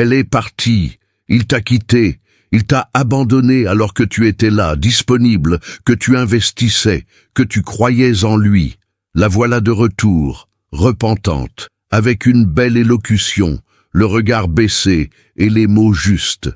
Elle est partie, il t'a quitté, il t'a abandonné alors que tu étais là, disponible, que tu investissais, que tu croyais en lui. La voilà de retour, repentante, avec une belle élocution, le regard baissé et les mots justes.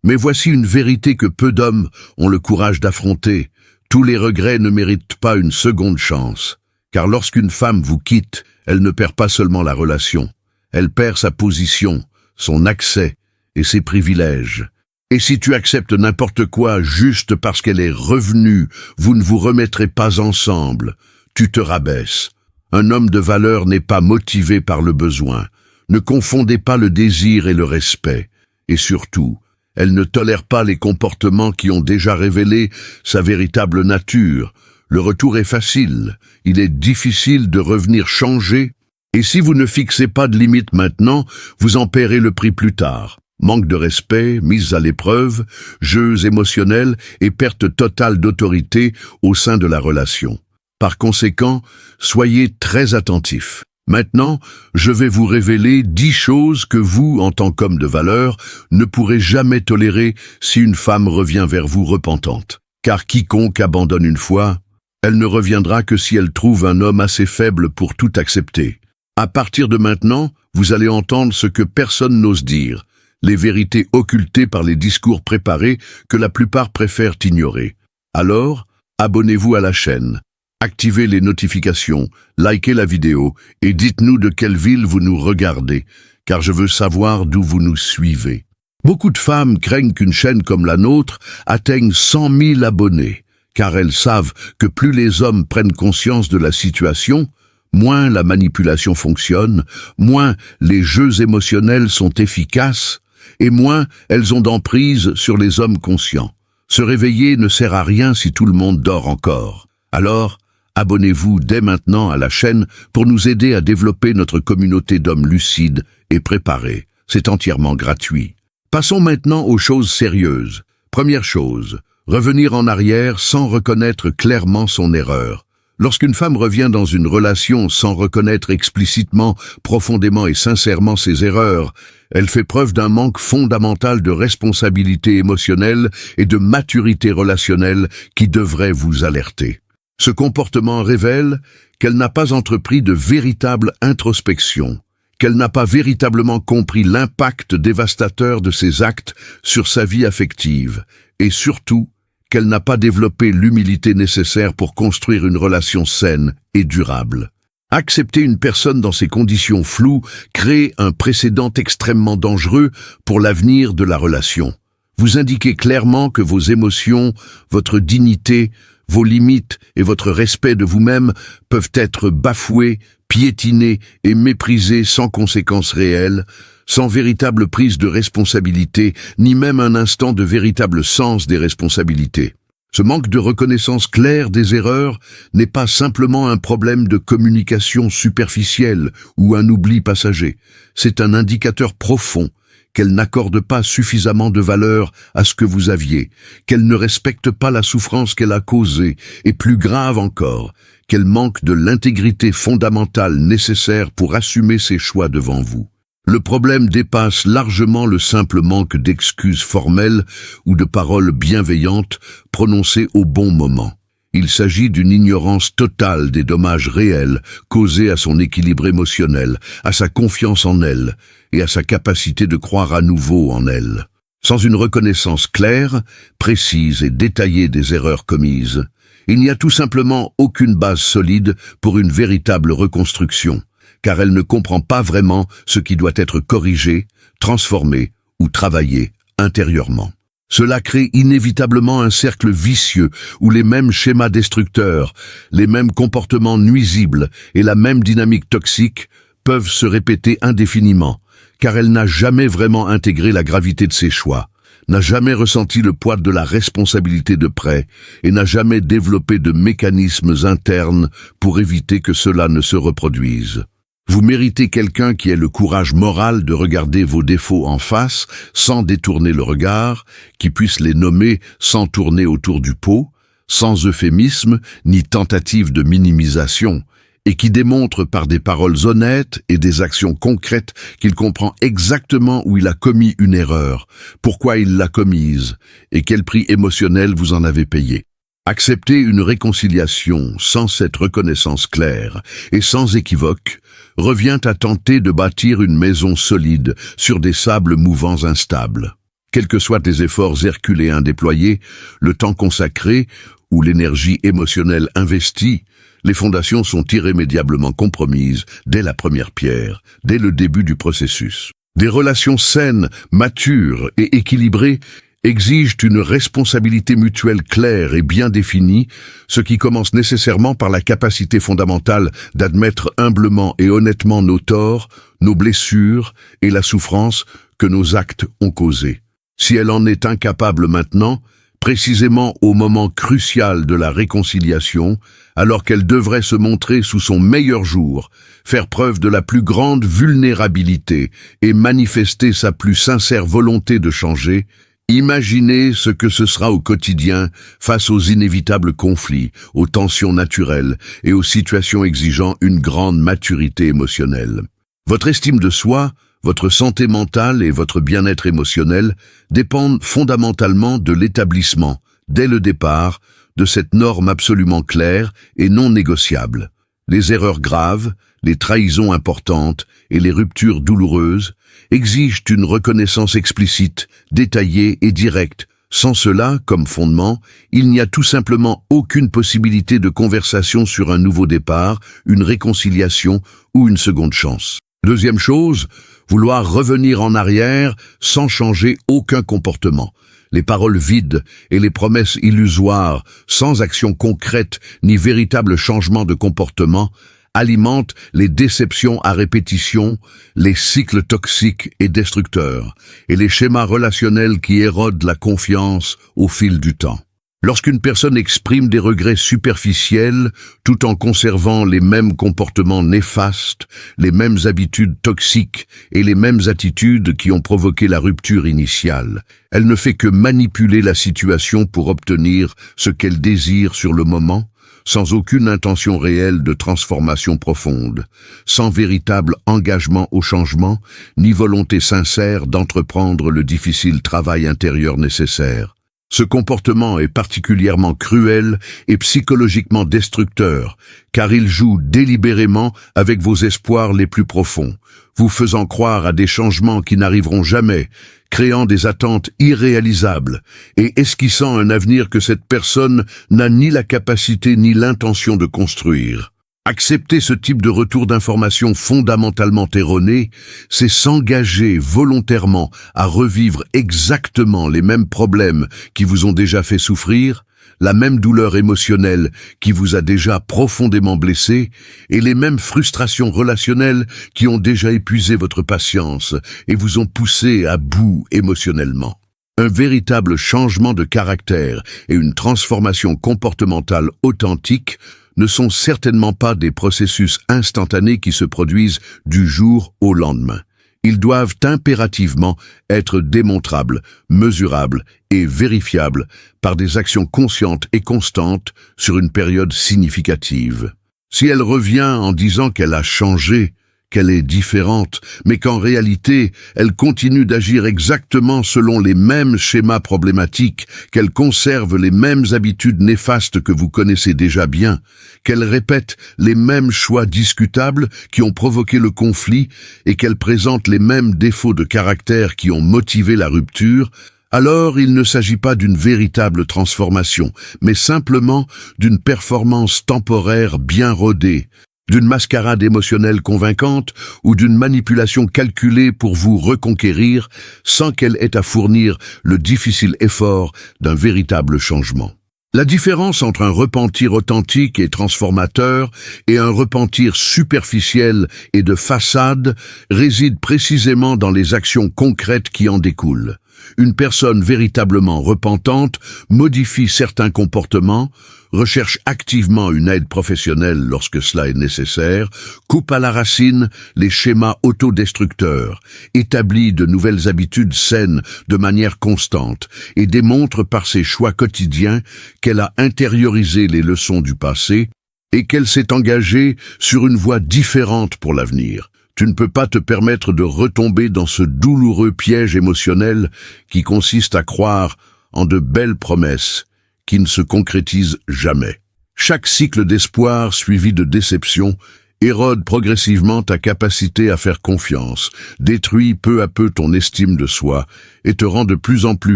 Mais voici une vérité que peu d'hommes ont le courage d'affronter. Tous les regrets ne méritent pas une seconde chance. Car lorsqu'une femme vous quitte, elle ne perd pas seulement la relation. Elle perd sa position, son accès et ses privilèges. Et si tu acceptes n'importe quoi juste parce qu'elle est revenue, vous ne vous remettrez pas ensemble. Tu te rabaisses. Un homme de valeur n'est pas motivé par le besoin. Ne confondez pas le désir et le respect. Et surtout, elle ne tolère pas les comportements qui ont déjà révélé sa véritable nature. Le retour est facile. Il est difficile de revenir changer. Et si vous ne fixez pas de limite maintenant, vous en paierez le prix plus tard. Manque de respect, mise à l'épreuve, jeux émotionnels et perte totale d'autorité au sein de la relation. Par conséquent, soyez très attentifs. Maintenant, je vais vous révéler 10 choses que vous, en tant qu'homme de valeur, ne pourrez jamais tolérer si une femme revient vers vous repentante. Car quiconque abandonne une fois, elle ne reviendra que si elle trouve un homme assez faible pour tout accepter. À partir de maintenant, vous allez entendre ce que personne n'ose dire, les vérités occultées par les discours préparés que la plupart préfèrent ignorer. Alors, abonnez-vous à la chaîne. Activez les notifications, likez la vidéo et dites-nous de quelle ville vous nous regardez, car je veux savoir d'où vous nous suivez. Beaucoup de femmes craignent qu'une chaîne comme la nôtre atteigne 100 000 abonnés, car elles savent que plus les hommes prennent conscience de la situation, moins la manipulation fonctionne, moins les jeux émotionnels sont efficaces, et moins elles ont d'emprise sur les hommes conscients. Se réveiller ne sert à rien si tout le monde dort encore. Alors, abonnez-vous dès maintenant à la chaîne pour nous aider à développer notre communauté d'hommes lucides et préparés. C'est entièrement gratuit. Passons maintenant aux choses sérieuses. Première chose, revenir en arrière sans reconnaître clairement son erreur. Lorsqu'une femme revient dans une relation sans reconnaître explicitement, profondément et sincèrement ses erreurs, elle fait preuve d'un manque fondamental de responsabilité émotionnelle et de maturité relationnelle qui devrait vous alerter. Ce comportement révèle qu'elle n'a pas entrepris de véritable introspection, qu'elle n'a pas véritablement compris l'impact dévastateur de ses actes sur sa vie affective, et surtout, qu'elle n'a pas développé l'humilité nécessaire pour construire une relation saine et durable. Accepter une personne dans ces conditions floues crée un précédent extrêmement dangereux pour l'avenir de la relation. Vous indiquez clairement que vos émotions, votre dignité, vos limites et votre respect de vous-même peuvent être bafoués, piétinés et méprisés sans conséquences réelles, sans véritable prise de responsabilité, ni même un instant de véritable sens des responsabilités. Ce manque de reconnaissance claire des erreurs n'est pas simplement un problème de communication superficielle ou un oubli passager. C'est un indicateur profond qu'elle n'accorde pas suffisamment de valeur à ce que vous aviez, qu'elle ne respecte pas la souffrance qu'elle a causée, et plus grave encore, qu'elle manque de l'intégrité fondamentale nécessaire pour assumer ses choix devant vous. Le problème dépasse largement le simple manque d'excuses formelles ou de paroles bienveillantes prononcées au bon moment. Il s'agit d'une ignorance totale des dommages réels causés à son équilibre émotionnel, à sa confiance en elle et à sa capacité de croire à nouveau en elle. Sans une reconnaissance claire, précise et détaillée des erreurs commises, il n'y a tout simplement aucune base solide pour une véritable reconstruction, car elle ne comprend pas vraiment ce qui doit être corrigé, transformé ou travaillé intérieurement. Cela crée inévitablement un cercle vicieux où les mêmes schémas destructeurs, les mêmes comportements nuisibles et la même dynamique toxique peuvent se répéter indéfiniment, car elle n'a jamais vraiment intégré la gravité de ses choix, n'a jamais ressenti le poids de la responsabilité de près et n'a jamais développé de mécanismes internes pour éviter que cela ne se reproduise. Vous méritez quelqu'un qui ait le courage moral de regarder vos défauts en face sans détourner le regard, qui puisse les nommer sans tourner autour du pot, sans euphémisme ni tentative de minimisation, et qui démontre par des paroles honnêtes et des actions concrètes qu'il comprend exactement où il a commis une erreur, pourquoi il l'a commise et quel prix émotionnel vous en avez payé. Accepter une réconciliation sans cette reconnaissance claire et sans équivoque revient à tenter de bâtir une maison solide sur des sables mouvants instables. Quels que soient les efforts herculéens déployés, le temps consacré ou l'énergie émotionnelle investie, les fondations sont irrémédiablement compromises dès la première pierre, dès le début du processus. Des relations saines, matures et équilibrées exigent une responsabilité mutuelle claire et bien définie, ce qui commence nécessairement par la capacité fondamentale d'admettre humblement et honnêtement nos torts, nos blessures et la souffrance que nos actes ont causées. Si elle en est incapable maintenant, précisément au moment crucial de la réconciliation, alors qu'elle devrait se montrer sous son meilleur jour, faire preuve de la plus grande vulnérabilité et manifester sa plus sincère volonté de changer, imaginez ce que ce sera au quotidien face aux inévitables conflits, aux tensions naturelles et aux situations exigeant une grande maturité émotionnelle. Votre estime de soi, votre santé mentale et votre bien-être émotionnel dépendent fondamentalement de l'établissement, dès le départ, de cette norme absolument claire et non négociable. Les erreurs graves, les trahisons importantes et les ruptures douloureuses exigent une reconnaissance explicite, détaillée et directe. Sans cela, comme fondement, il n'y a tout simplement aucune possibilité de conversation sur un nouveau départ, une réconciliation ou une seconde chance. Deuxième chose, vouloir revenir en arrière sans changer aucun comportement. Les paroles vides et les promesses illusoires, sans action concrète ni véritable changement de comportement, alimentent les déceptions à répétition, les cycles toxiques et destructeurs, et les schémas relationnels qui érodent la confiance au fil du temps. Lorsqu'une personne exprime des regrets superficiels, tout en conservant les mêmes comportements néfastes, les mêmes habitudes toxiques et les mêmes attitudes qui ont provoqué la rupture initiale, elle ne fait que manipuler la situation pour obtenir ce qu'elle désire sur le moment, sans aucune intention réelle de transformation profonde, sans véritable engagement au changement, ni volonté sincère d'entreprendre le difficile travail intérieur nécessaire. Ce comportement est particulièrement cruel et psychologiquement destructeur, car il joue délibérément avec vos espoirs les plus profonds, vous faisant croire à des changements qui n'arriveront jamais, créant des attentes irréalisables et esquissant un avenir que cette personne n'a ni la capacité ni l'intention de construire. Accepter ce type de retour d'information fondamentalement erroné, c'est s'engager volontairement à revivre exactement les mêmes problèmes qui vous ont déjà fait souffrir, la même douleur émotionnelle qui vous a déjà profondément blessé et les mêmes frustrations relationnelles qui ont déjà épuisé votre patience et vous ont poussé à bout émotionnellement. Un véritable changement de caractère et une transformation comportementale authentique ne sont certainement pas des processus instantanés qui se produisent du jour au lendemain. Ils doivent impérativement être démontrables, mesurables et vérifiables par des actions conscientes et constantes sur une période significative. Si elle revient en disant qu'elle a changé, qu'elle est différente, mais qu'en réalité, elle continue d'agir exactement selon les mêmes schémas problématiques, qu'elle conserve les mêmes habitudes néfastes que vous connaissez déjà bien, qu'elle répète les mêmes choix discutables qui ont provoqué le conflit et qu'elle présente les mêmes défauts de caractère qui ont motivé la rupture, alors il ne s'agit pas d'une véritable transformation, mais simplement d'une performance temporaire bien rodée, d'une mascarade émotionnelle convaincante ou d'une manipulation calculée pour vous reconquérir sans qu'elle ait à fournir le difficile effort d'un véritable changement. La différence entre un repentir authentique et transformateur et un repentir superficiel et de façade réside précisément dans les actions concrètes qui en découlent. Une personne véritablement repentante modifie certains comportements, recherche activement une aide professionnelle lorsque cela est nécessaire, coupe à la racine les schémas autodestructeurs, établit de nouvelles habitudes saines de manière constante et démontre par ses choix quotidiens qu'elle a intériorisé les leçons du passé et qu'elle s'est engagée sur une voie différente pour l'avenir. Tu ne peux pas te permettre de retomber dans ce douloureux piège émotionnel qui consiste à croire en de belles promesses qui ne se concrétisent jamais. Chaque cycle d'espoir suivi de déception érode progressivement ta capacité à faire confiance, détruit peu à peu ton estime de soi et te rend de plus en plus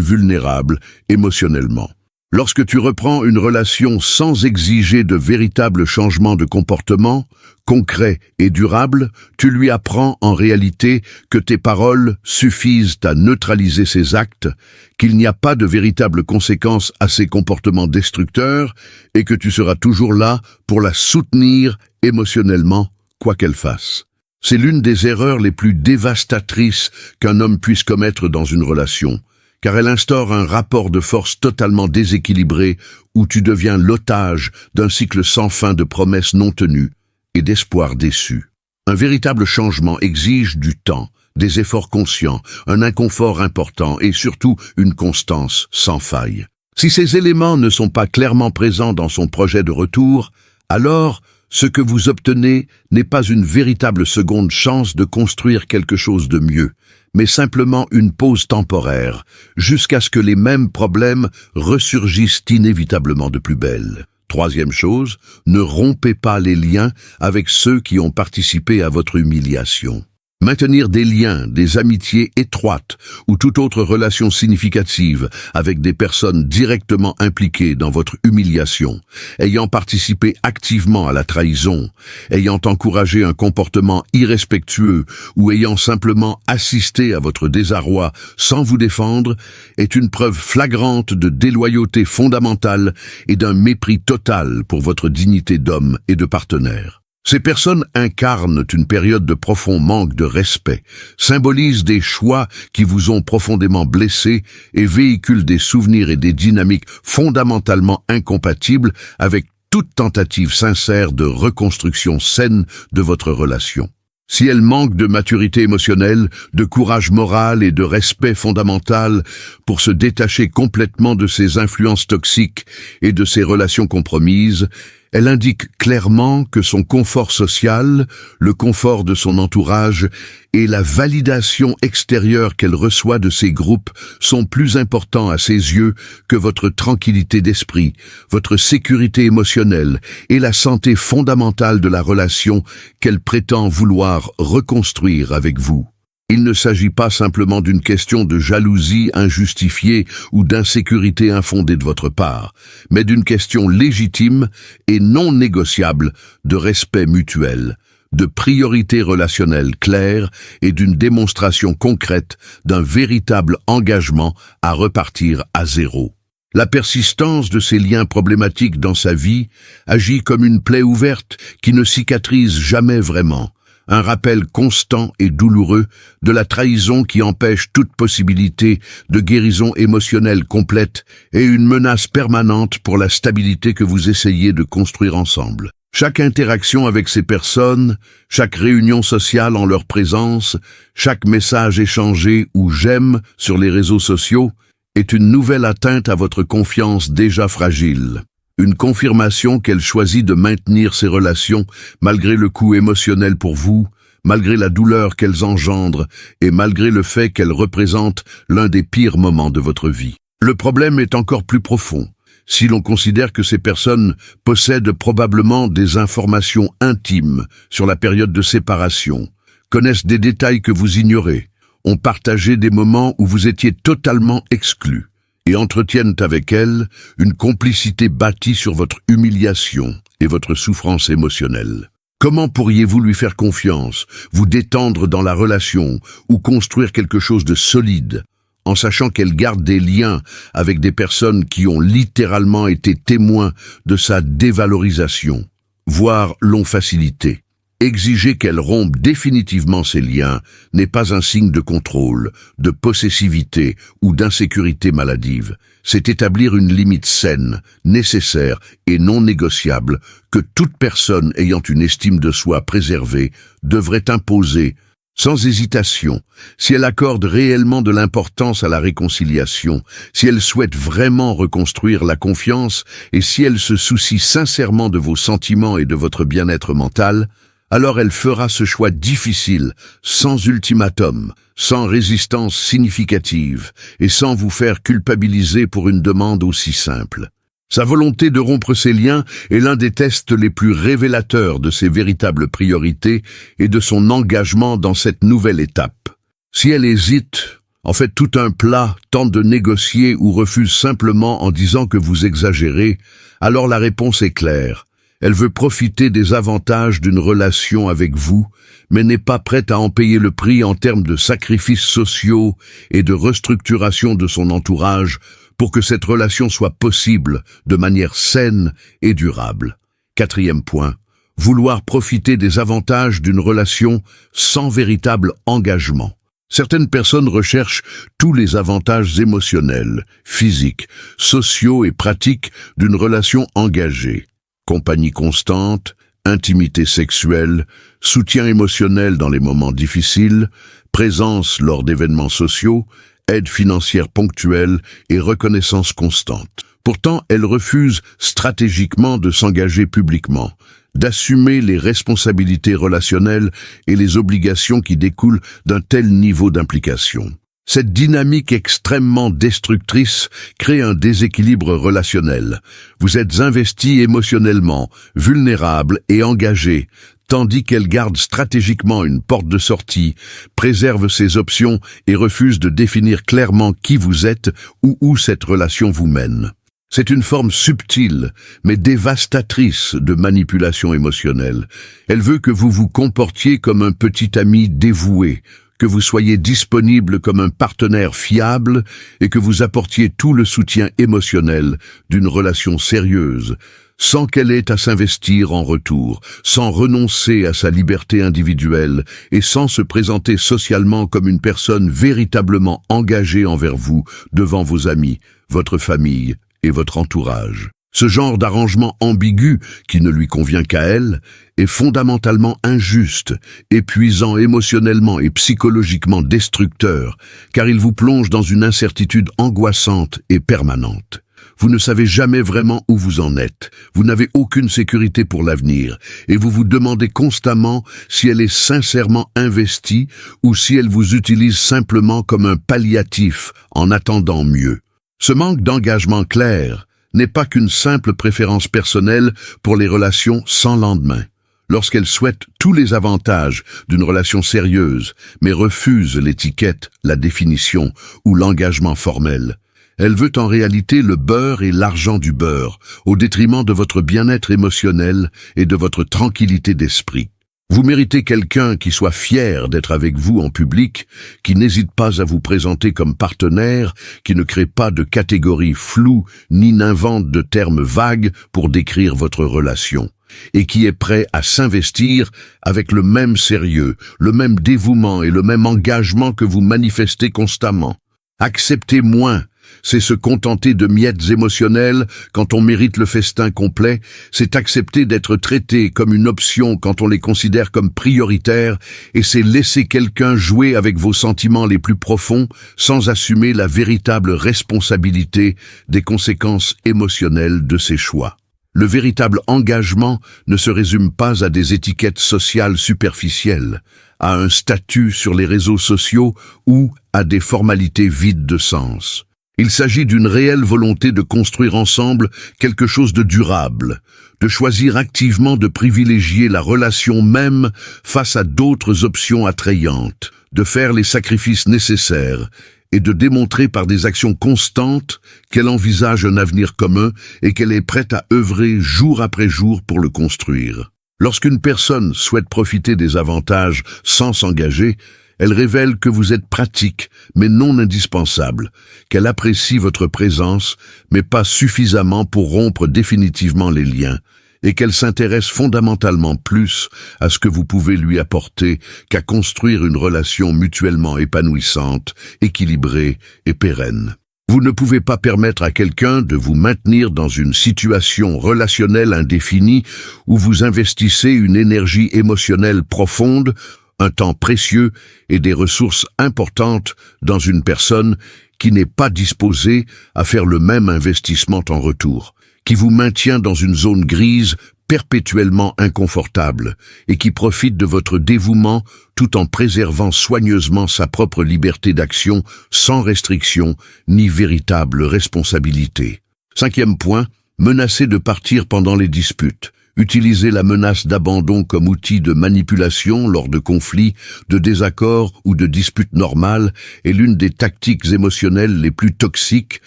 vulnérable émotionnellement. Lorsque tu reprends une relation sans exiger de véritables changements de comportement, concrets et durables, tu lui apprends en réalité que tes paroles suffisent à neutraliser ses actes, qu'il n'y a pas de véritables conséquences à ses comportements destructeurs et que tu seras toujours là pour la soutenir émotionnellement, quoi qu'elle fasse. C'est l'une des erreurs les plus dévastatrices qu'un homme puisse commettre dans une relation, car elle instaure un rapport de force totalement déséquilibré où tu deviens l'otage d'un cycle sans fin de promesses non tenues et d'espoirs déçus. Un véritable changement exige du temps, des efforts conscients, un inconfort important et surtout une constance sans faille. Si ces éléments ne sont pas clairement présents dans son projet de retour, alors ce que vous obtenez n'est pas une véritable seconde chance de construire quelque chose de mieux, mais simplement une pause temporaire, jusqu'à ce que les mêmes problèmes ressurgissent inévitablement de plus belle. Troisième chose, ne rompez pas les liens avec ceux qui ont participé à votre humiliation. Maintenir des liens, des amitiés étroites ou toute autre relation significative avec des personnes directement impliquées dans votre humiliation, ayant participé activement à la trahison, ayant encouragé un comportement irrespectueux ou ayant simplement assisté à votre désarroi sans vous défendre, est une preuve flagrante de déloyauté fondamentale et d'un mépris total pour votre dignité d'homme et de partenaire. Ces personnes incarnent une période de profond manque de respect, symbolisent des choix qui vous ont profondément blessé et véhiculent des souvenirs et des dynamiques fondamentalement incompatibles avec toute tentative sincère de reconstruction saine de votre relation. Si elles manquent de maturité émotionnelle, de courage moral et de respect fondamental pour se détacher complètement de ces influences toxiques et de ces relations compromises, elle indique clairement que son confort social, le confort de son entourage et la validation extérieure qu'elle reçoit de ces groupes sont plus importants à ses yeux que votre tranquillité d'esprit, votre sécurité émotionnelle et la santé fondamentale de la relation qu'elle prétend vouloir reconstruire avec vous. Il ne s'agit pas simplement d'une question de jalousie injustifiée ou d'insécurité infondée de votre part, mais d'une question légitime et non négociable de respect mutuel, de priorité relationnelle claire et d'une démonstration concrète d'un véritable engagement à repartir à zéro. La persistance de ces liens problématiques dans sa vie agit comme une plaie ouverte qui ne cicatrise jamais vraiment. Un rappel constant et douloureux de la trahison qui empêche toute possibilité de guérison émotionnelle complète et une menace permanente pour la stabilité que vous essayez de construire ensemble. Chaque interaction avec ces personnes, chaque réunion sociale en leur présence, chaque message échangé ou j'aime sur les réseaux sociaux est une nouvelle atteinte à votre confiance déjà fragile. Une confirmation qu'elle choisit de maintenir ces relations malgré le coût émotionnel pour vous, malgré la douleur qu'elles engendrent et malgré le fait qu'elles représentent l'un des pires moments de votre vie. Le problème est encore plus profond. Si l'on considère que ces personnes possèdent probablement des informations intimes sur la période de séparation, connaissent des détails que vous ignorez, ont partagé des moments où vous étiez totalement exclus, et entretiennent avec elle une complicité bâtie sur votre humiliation et votre souffrance émotionnelle. Comment pourriez-vous lui faire confiance, vous détendre dans la relation ou construire quelque chose de solide, en sachant qu'elle garde des liens avec des personnes qui ont littéralement été témoins de sa dévalorisation, voire l'ont facilité? Exiger qu'elle rompe définitivement ces liens n'est pas un signe de contrôle, de possessivité ou d'insécurité maladive. C'est établir une limite saine, nécessaire et non négociable que toute personne ayant une estime de soi préservée devrait imposer sans hésitation, si elle accorde réellement de l'importance à la réconciliation, si elle souhaite vraiment reconstruire la confiance et si elle se soucie sincèrement de vos sentiments et de votre bien-être mental, alors elle fera ce choix difficile, sans ultimatum, sans résistance significative et sans vous faire culpabiliser pour une demande aussi simple. Sa volonté de rompre ces liens est l'un des tests les plus révélateurs de ses véritables priorités et de son engagement dans cette nouvelle étape. Si elle hésite, en fait tout un plat, tente de négocier ou refuse simplement en disant que vous exagérez, alors la réponse est claire. Elle veut profiter des avantages d'une relation avec vous, mais n'est pas prête à en payer le prix en termes de sacrifices sociaux et de restructuration de son entourage pour que cette relation soit possible de manière saine et durable. 4e point, vouloir profiter des avantages d'une relation sans véritable engagement. Certaines personnes recherchent tous les avantages émotionnels, physiques, sociaux et pratiques d'une relation engagée. Compagnie constante, intimité sexuelle, soutien émotionnel dans les moments difficiles, présence lors d'événements sociaux, aide financière ponctuelle et reconnaissance constante. Pourtant, elles refusent stratégiquement de s'engager publiquement, d'assumer les responsabilités relationnelles et les obligations qui découlent d'un tel niveau d'implication. Cette dynamique extrêmement destructrice crée un déséquilibre relationnel. Vous êtes investi émotionnellement, vulnérable et engagé, tandis qu'elle garde stratégiquement une porte de sortie, préserve ses options et refuse de définir clairement qui vous êtes ou où cette relation vous mène. C'est une forme subtile, mais dévastatrice de manipulation émotionnelle. Elle veut que vous vous comportiez comme un petit ami dévoué, que vous soyez disponible comme un partenaire fiable et que vous apportiez tout le soutien émotionnel d'une relation sérieuse, sans qu'elle ait à s'investir en retour, sans renoncer à sa liberté individuelle et sans se présenter socialement comme une personne véritablement engagée envers vous, devant vos amis, votre famille et votre entourage. Ce genre d'arrangement ambigu, qui ne lui convient qu'à elle, est fondamentalement injuste, épuisant émotionnellement et psychologiquement destructeur, car il vous plonge dans une incertitude angoissante et permanente. Vous ne savez jamais vraiment où vous en êtes, vous n'avez aucune sécurité pour l'avenir, et vous vous demandez constamment si elle est sincèrement investie ou si elle vous utilise simplement comme un palliatif en attendant mieux. Ce manque d'engagement clair n'est pas qu'une simple préférence personnelle pour les relations sans lendemain. Lorsqu'elle souhaite tous les avantages d'une relation sérieuse, mais refuse l'étiquette, la définition ou l'engagement formel, elle veut en réalité le beurre et l'argent du beurre, au détriment de votre bien-être émotionnel et de votre tranquillité d'esprit. Vous méritez quelqu'un qui soit fier d'être avec vous en public, qui n'hésite pas à vous présenter comme partenaire, qui ne crée pas de catégories floues ni n'invente de termes vagues pour décrire votre relation, et qui est prêt à s'investir avec le même sérieux, le même dévouement et le même engagement que vous manifestez constamment. Acceptez moins. C'est se contenter de miettes émotionnelles quand on mérite le festin complet, c'est accepter d'être traité comme une option quand on les considère comme prioritaires, et c'est laisser quelqu'un jouer avec vos sentiments les plus profonds sans assumer la véritable responsabilité des conséquences émotionnelles de ses choix. Le véritable engagement ne se résume pas à des étiquettes sociales superficielles, à un statut sur les réseaux sociaux ou à des formalités vides de sens. Il s'agit d'une réelle volonté de construire ensemble quelque chose de durable, de choisir activement de privilégier la relation même face à d'autres options attrayantes, de faire les sacrifices nécessaires et de démontrer par des actions constantes qu'elle envisage un avenir commun et qu'elle est prête à œuvrer jour après jour pour le construire. Lorsqu'une personne souhaite profiter des avantages sans s'engager, elle révèle que vous êtes pratique, mais non indispensable, qu'elle apprécie votre présence, mais pas suffisamment pour rompre définitivement les liens, et qu'elle s'intéresse fondamentalement plus à ce que vous pouvez lui apporter qu'à construire une relation mutuellement épanouissante, équilibrée et pérenne. Vous ne pouvez pas permettre à quelqu'un de vous maintenir dans une situation relationnelle indéfinie où vous investissez une énergie émotionnelle profonde un temps précieux et des ressources importantes dans une personne qui n'est pas disposée à faire le même investissement en retour, qui vous maintient dans une zone grise perpétuellement inconfortable et qui profite de votre dévouement tout en préservant soigneusement sa propre liberté d'action sans restriction ni véritable responsabilité. 5e point, menacer de partir pendant les disputes. Utiliser la menace d'abandon comme outil de manipulation lors de conflits, de désaccords ou de disputes normales est l'une des tactiques émotionnelles les plus toxiques,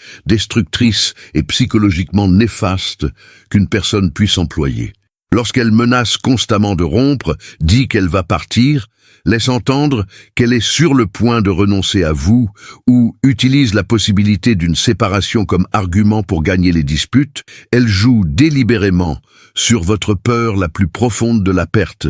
destructrices et psychologiquement néfastes qu'une personne puisse employer. Lorsqu'elle menace constamment de rompre, dit qu'elle va partir, laisse entendre qu'elle est sur le point de renoncer à vous ou utilise la possibilité d'une séparation comme argument pour gagner les disputes, elle joue délibérément sur votre peur la plus profonde de la perte,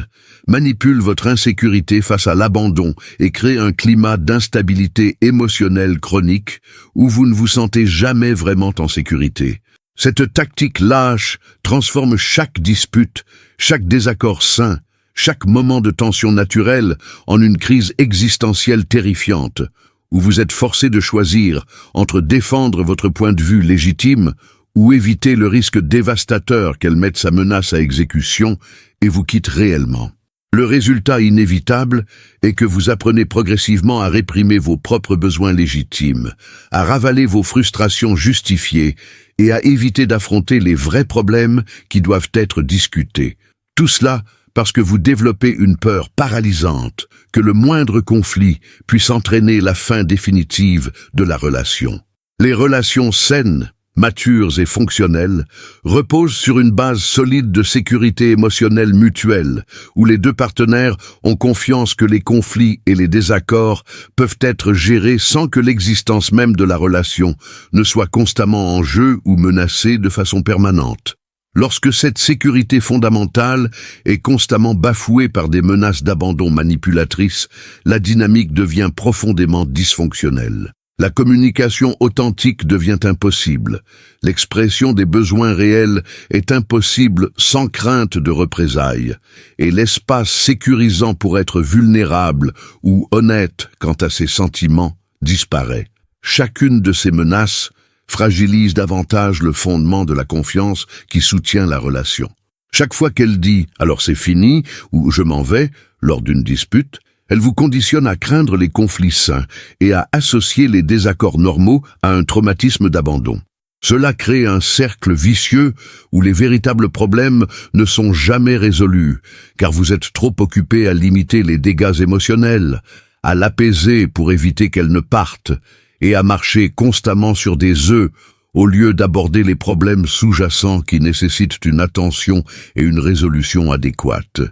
manipule votre insécurité face à l'abandon et crée un climat d'instabilité émotionnelle chronique où vous ne vous sentez jamais vraiment en sécurité. Cette tactique lâche transforme chaque dispute, chaque désaccord sain, chaque moment de tension naturelle en une crise existentielle terrifiante, où vous êtes forcé de choisir entre défendre votre point de vue légitime ou éviter le risque dévastateur qu'elle mette sa menace à exécution et vous quitte réellement. Le résultat inévitable est que vous apprenez progressivement à réprimer vos propres besoins légitimes, à ravaler vos frustrations justifiées et à éviter d'affronter les vrais problèmes qui doivent être discutés. Tout cela parce que vous développez une peur paralysante que le moindre conflit puisse entraîner la fin définitive de la relation. Les relations saines, matures et fonctionnelles, reposent sur une base solide de sécurité émotionnelle mutuelle, où les deux partenaires ont confiance que les conflits et les désaccords peuvent être gérés sans que l'existence même de la relation ne soit constamment en jeu ou menacée de façon permanente. Lorsque cette sécurité fondamentale est constamment bafouée par des menaces d'abandon manipulatrices, la dynamique devient profondément dysfonctionnelle. La communication authentique devient impossible. L'expression des besoins réels est impossible sans crainte de représailles. Et l'espace sécurisant pour être vulnérable ou honnête quant à ses sentiments disparaît. Chacune de ces menaces fragilise davantage le fondement de la confiance qui soutient la relation. Chaque fois qu'elle dit « alors c'est fini » ou « je m'en vais » lors d'une dispute, elle vous conditionne à craindre les conflits sains et à associer les désaccords normaux à un traumatisme d'abandon. Cela crée un cercle vicieux où les véritables problèmes ne sont jamais résolus, car vous êtes trop occupé à limiter les dégâts émotionnels, à l'apaiser pour éviter qu'elle ne parte, et à marcher constamment sur des œufs au lieu d'aborder les problèmes sous-jacents qui nécessitent une attention et une résolution adéquates.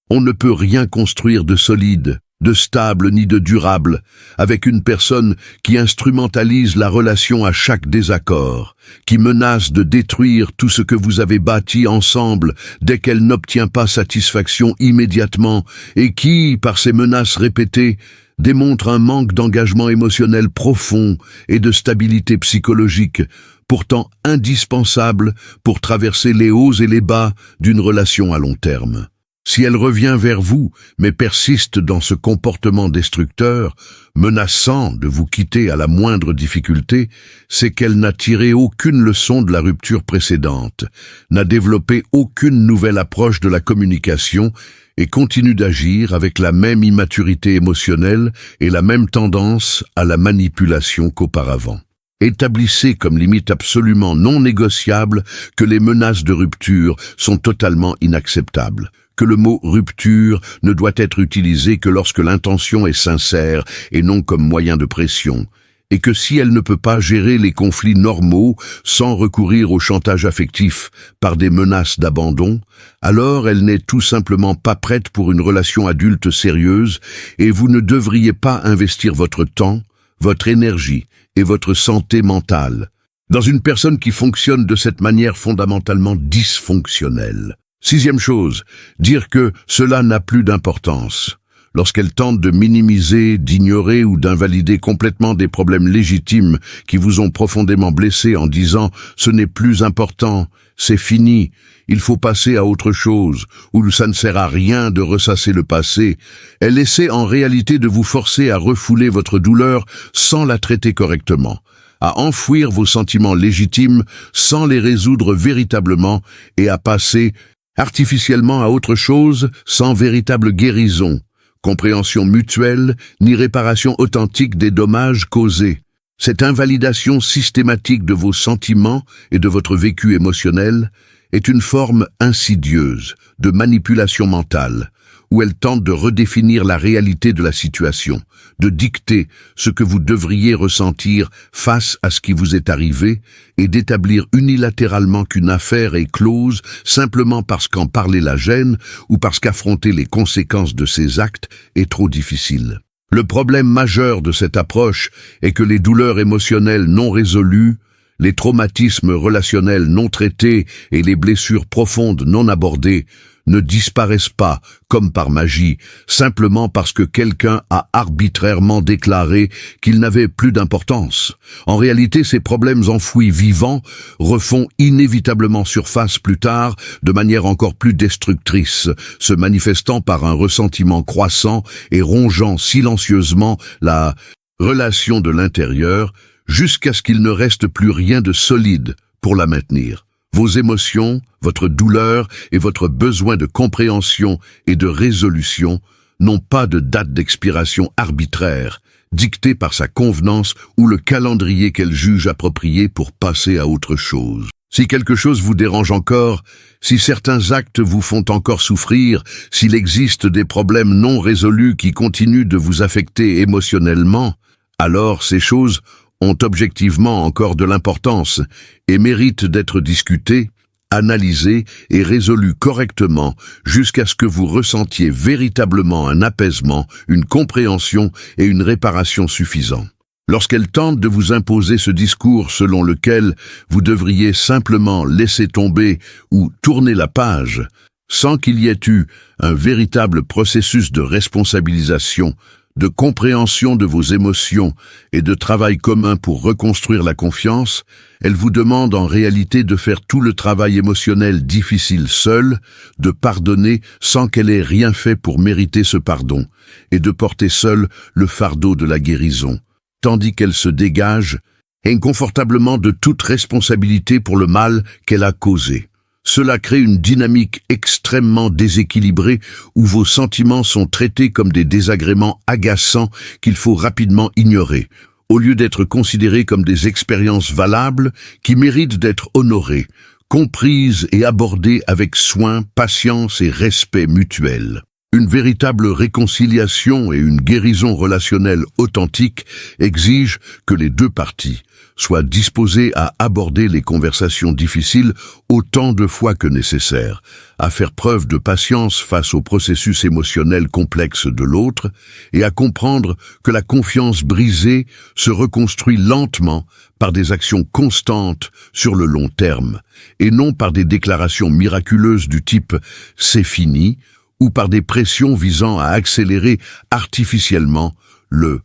On ne peut rien construire de solide, de stable ni de durable avec une personne qui instrumentalise la relation à chaque désaccord, qui menace de détruire tout ce que vous avez bâti ensemble dès qu'elle n'obtient pas satisfaction immédiatement et qui, par ses menaces répétées, démontre un manque d'engagement émotionnel profond et de stabilité psychologique, pourtant indispensable pour traverser les hauts et les bas d'une relation à long terme. Si elle revient vers vous, mais persiste dans ce comportement destructeur, menaçant de vous quitter à la moindre difficulté, c'est qu'elle n'a tiré aucune leçon de la rupture précédente, n'a développé aucune nouvelle approche de la communication et continue d'agir avec la même immaturité émotionnelle et la même tendance à la manipulation qu'auparavant. Établissez comme limite absolument non négociable que les menaces de rupture sont totalement inacceptables, que le mot « rupture » ne doit être utilisé que lorsque l'intention est sincère et non comme moyen de pression, et que si elle ne peut pas gérer les conflits normaux sans recourir au chantage affectif par des menaces d'abandon, alors elle n'est tout simplement pas prête pour une relation adulte sérieuse et vous ne devriez pas investir votre temps, votre énergie et votre santé mentale dans une personne qui fonctionne de cette manière fondamentalement dysfonctionnelle. 6e chose, dire que cela n'a plus d'importance. Lorsqu'elle tente de minimiser, d'ignorer ou d'invalider complètement des problèmes légitimes qui vous ont profondément blessé en disant « ce n'est plus important », c'est fini, il faut passer à autre chose, ou ça ne sert à rien de ressasser le passé, elle essaie en réalité de vous forcer à refouler votre douleur sans la traiter correctement, à enfouir vos sentiments légitimes sans les résoudre véritablement et à passer artificiellement à autre chose sans véritable guérison, compréhension mutuelle ni réparation authentique des dommages causés. Cette invalidation systématique de vos sentiments et de votre vécu émotionnel est une forme insidieuse de manipulation mentale, où elle tente de redéfinir la réalité de la situation, de dicter ce que vous devriez ressentir face à ce qui vous est arrivé et d'établir unilatéralement qu'une affaire est close simplement parce qu'en parler la gêne ou parce qu'affronter les conséquences de ces actes est trop difficile. Le problème majeur de cette approche est que les douleurs émotionnelles non résolues, les traumatismes relationnels non traités et les blessures profondes non abordées ne disparaissent pas, comme par magie, simplement parce que quelqu'un a arbitrairement déclaré qu'il n'avait plus d'importance. En réalité, ces problèmes enfouis vivants refont inévitablement surface plus tard de manière encore plus destructrice, se manifestant par un ressentiment croissant et rongeant silencieusement la relation de l'intérieur jusqu'à ce qu'il ne reste plus rien de solide pour la maintenir. Vos émotions, votre douleur et votre besoin de compréhension et de résolution n'ont pas de date d'expiration arbitraire, dictée par sa convenance ou le calendrier qu'elle juge approprié pour passer à autre chose. Si quelque chose vous dérange encore, si certains actes vous font encore souffrir, s'il existe des problèmes non résolus qui continuent de vous affecter émotionnellement, alors ces choses ont objectivement encore de l'importance et méritent d'être discutées, analysées et résolues correctement jusqu'à ce que vous ressentiez véritablement un apaisement, une compréhension et une réparation suffisants. Lorsqu'elle tente de vous imposer ce discours selon lequel vous devriez simplement laisser tomber ou tourner la page, sans qu'il y ait eu un véritable processus de responsabilisation, de compréhension de vos émotions et de travail commun pour reconstruire la confiance, elle vous demande en réalité de faire tout le travail émotionnel difficile seule, de pardonner sans qu'elle ait rien fait pour mériter ce pardon, et de porter seule le fardeau de la guérison, tandis qu'elle se dégage inconfortablement de toute responsabilité pour le mal qu'elle a causé. Cela crée une dynamique extrêmement déséquilibrée où vos sentiments sont traités comme des désagréments agaçants qu'il faut rapidement ignorer, au lieu d'être considérés comme des expériences valables qui méritent d'être honorées, comprises et abordées avec soin, patience et respect mutuel. Une véritable réconciliation et une guérison relationnelle authentique exigent que les deux parties soient disposées à aborder les conversations difficiles autant de fois que nécessaire, à faire preuve de patience face au processus émotionnel complexe de l'autre et à comprendre que la confiance brisée se reconstruit lentement par des actions constantes sur le long terme et non par des déclarations miraculeuses du type « c'est fini » ou par des pressions visant à accélérer artificiellement le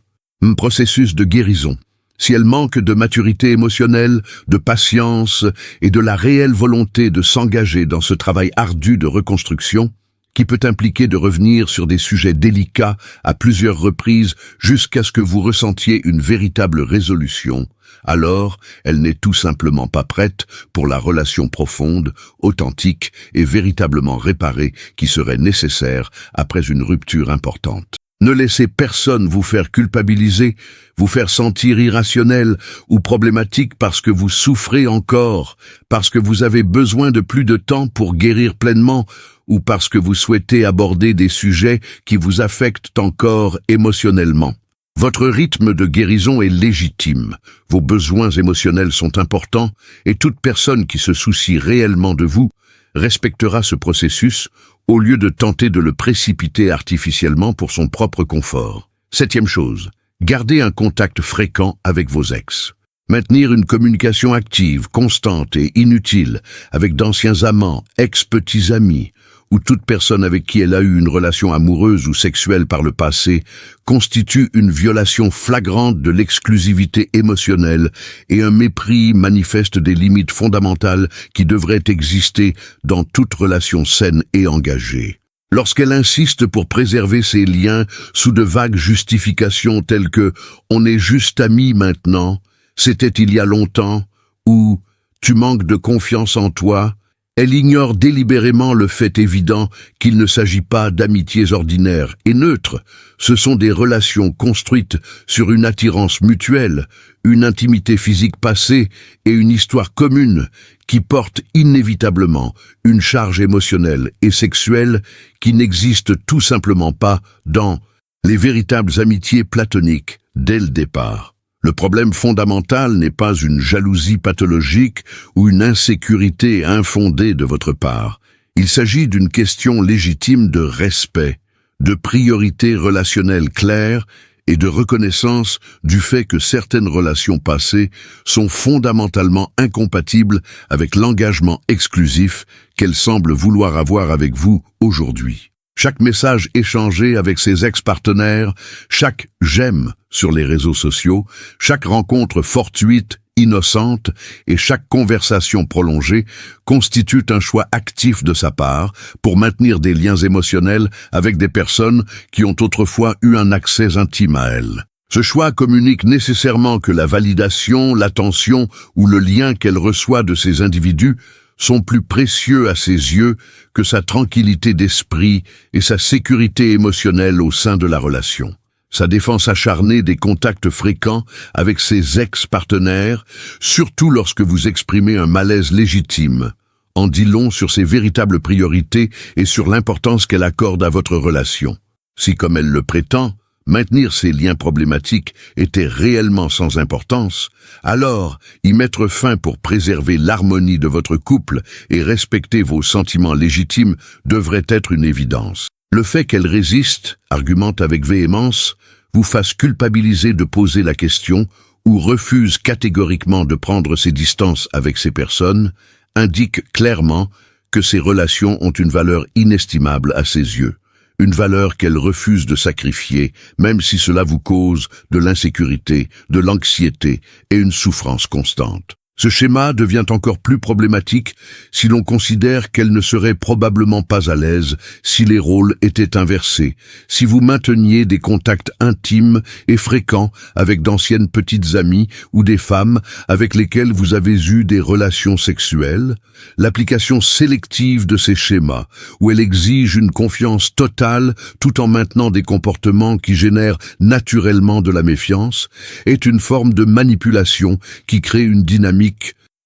processus de guérison. Si elle manque de maturité émotionnelle, de patience et de la réelle volonté de s'engager dans ce travail ardu de reconstruction, qui peut impliquer de revenir sur des sujets délicats à plusieurs reprises jusqu'à ce que vous ressentiez une véritable résolution, alors elle n'est tout simplement pas prête pour la relation profonde, authentique et véritablement réparée qui serait nécessaire après une rupture importante. Ne laissez personne vous faire culpabiliser, vous faire sentir irrationnel ou problématique parce que vous souffrez encore, parce que vous avez besoin de plus de temps pour guérir pleinement ou parce que vous souhaitez aborder des sujets qui vous affectent encore émotionnellement. Votre rythme de guérison est légitime, vos besoins émotionnels sont importants et toute personne qui se soucie réellement de vous respectera ce processus au lieu de tenter de le précipiter artificiellement pour son propre confort. 7e chose, gardez un contact fréquent avec vos ex. Maintenir une communication active, constante et inutile avec d'anciens amants, ex-petits amis ou toute personne avec qui elle a eu une relation amoureuse ou sexuelle par le passé constitue une violation flagrante de l'exclusivité émotionnelle et un mépris manifeste des limites fondamentales qui devraient exister dans toute relation saine et engagée. Lorsqu'elle insiste pour préserver ces liens sous de vagues justifications telles que « on est juste amis maintenant »,« c'était il y a longtemps » ou « tu manques de confiance en toi », elle ignore délibérément le fait évident qu'il ne s'agit pas d'amitiés ordinaires et neutres. Ce sont des relations construites sur une attirance mutuelle, une intimité physique passée et une histoire commune qui portent inévitablement une charge émotionnelle et sexuelle qui n'existe tout simplement pas dans les véritables amitiés platoniques dès le départ. Le problème fondamental n'est pas une jalousie pathologique ou une insécurité infondée de votre part. Il s'agit d'une question légitime de respect, de priorité relationnelle claire et de reconnaissance du fait que certaines relations passées sont fondamentalement incompatibles avec l'engagement exclusif qu'elles semblent vouloir avoir avec vous aujourd'hui. Chaque message échangé avec ses ex-partenaires, chaque « j'aime » sur les réseaux sociaux, chaque rencontre fortuite, innocente et chaque conversation prolongée constituent un choix actif de sa part pour maintenir des liens émotionnels avec des personnes qui ont autrefois eu un accès intime à elle. Ce choix communique nécessairement que la validation, l'attention ou le lien qu'elle reçoit de ces individus sont plus précieux à ses yeux que sa tranquillité d'esprit et sa sécurité émotionnelle au sein de la relation. Sa défense acharnée des contacts fréquents avec ses ex-partenaires, surtout lorsque vous exprimez un malaise légitime, en dit long sur ses véritables priorités et sur l'importance qu'elle accorde à votre relation. Si, comme elle le prétend, maintenir ces liens problématiques était réellement sans importance, alors y mettre fin pour préserver l'harmonie de votre couple et respecter vos sentiments légitimes devrait être une évidence. Le fait qu'elle résiste, argumente avec véhémence, vous fasse culpabiliser de poser la question ou refuse catégoriquement de prendre ses distances avec ces personnes, indique clairement que ces relations ont une valeur inestimable à ses yeux. Une valeur qu'elle refuse de sacrifier, même si cela vous cause de l'insécurité, de l'anxiété et une souffrance constante. Ce schéma devient encore plus problématique si l'on considère qu'elle ne serait probablement pas à l'aise si les rôles étaient inversés, si vous mainteniez des contacts intimes et fréquents avec d'anciennes petites amies ou des femmes avec lesquelles vous avez eu des relations sexuelles. L'application sélective de ces schémas, où elle exige une confiance totale tout en maintenant des comportements qui génèrent naturellement de la méfiance, est une forme de manipulation qui crée une dynamique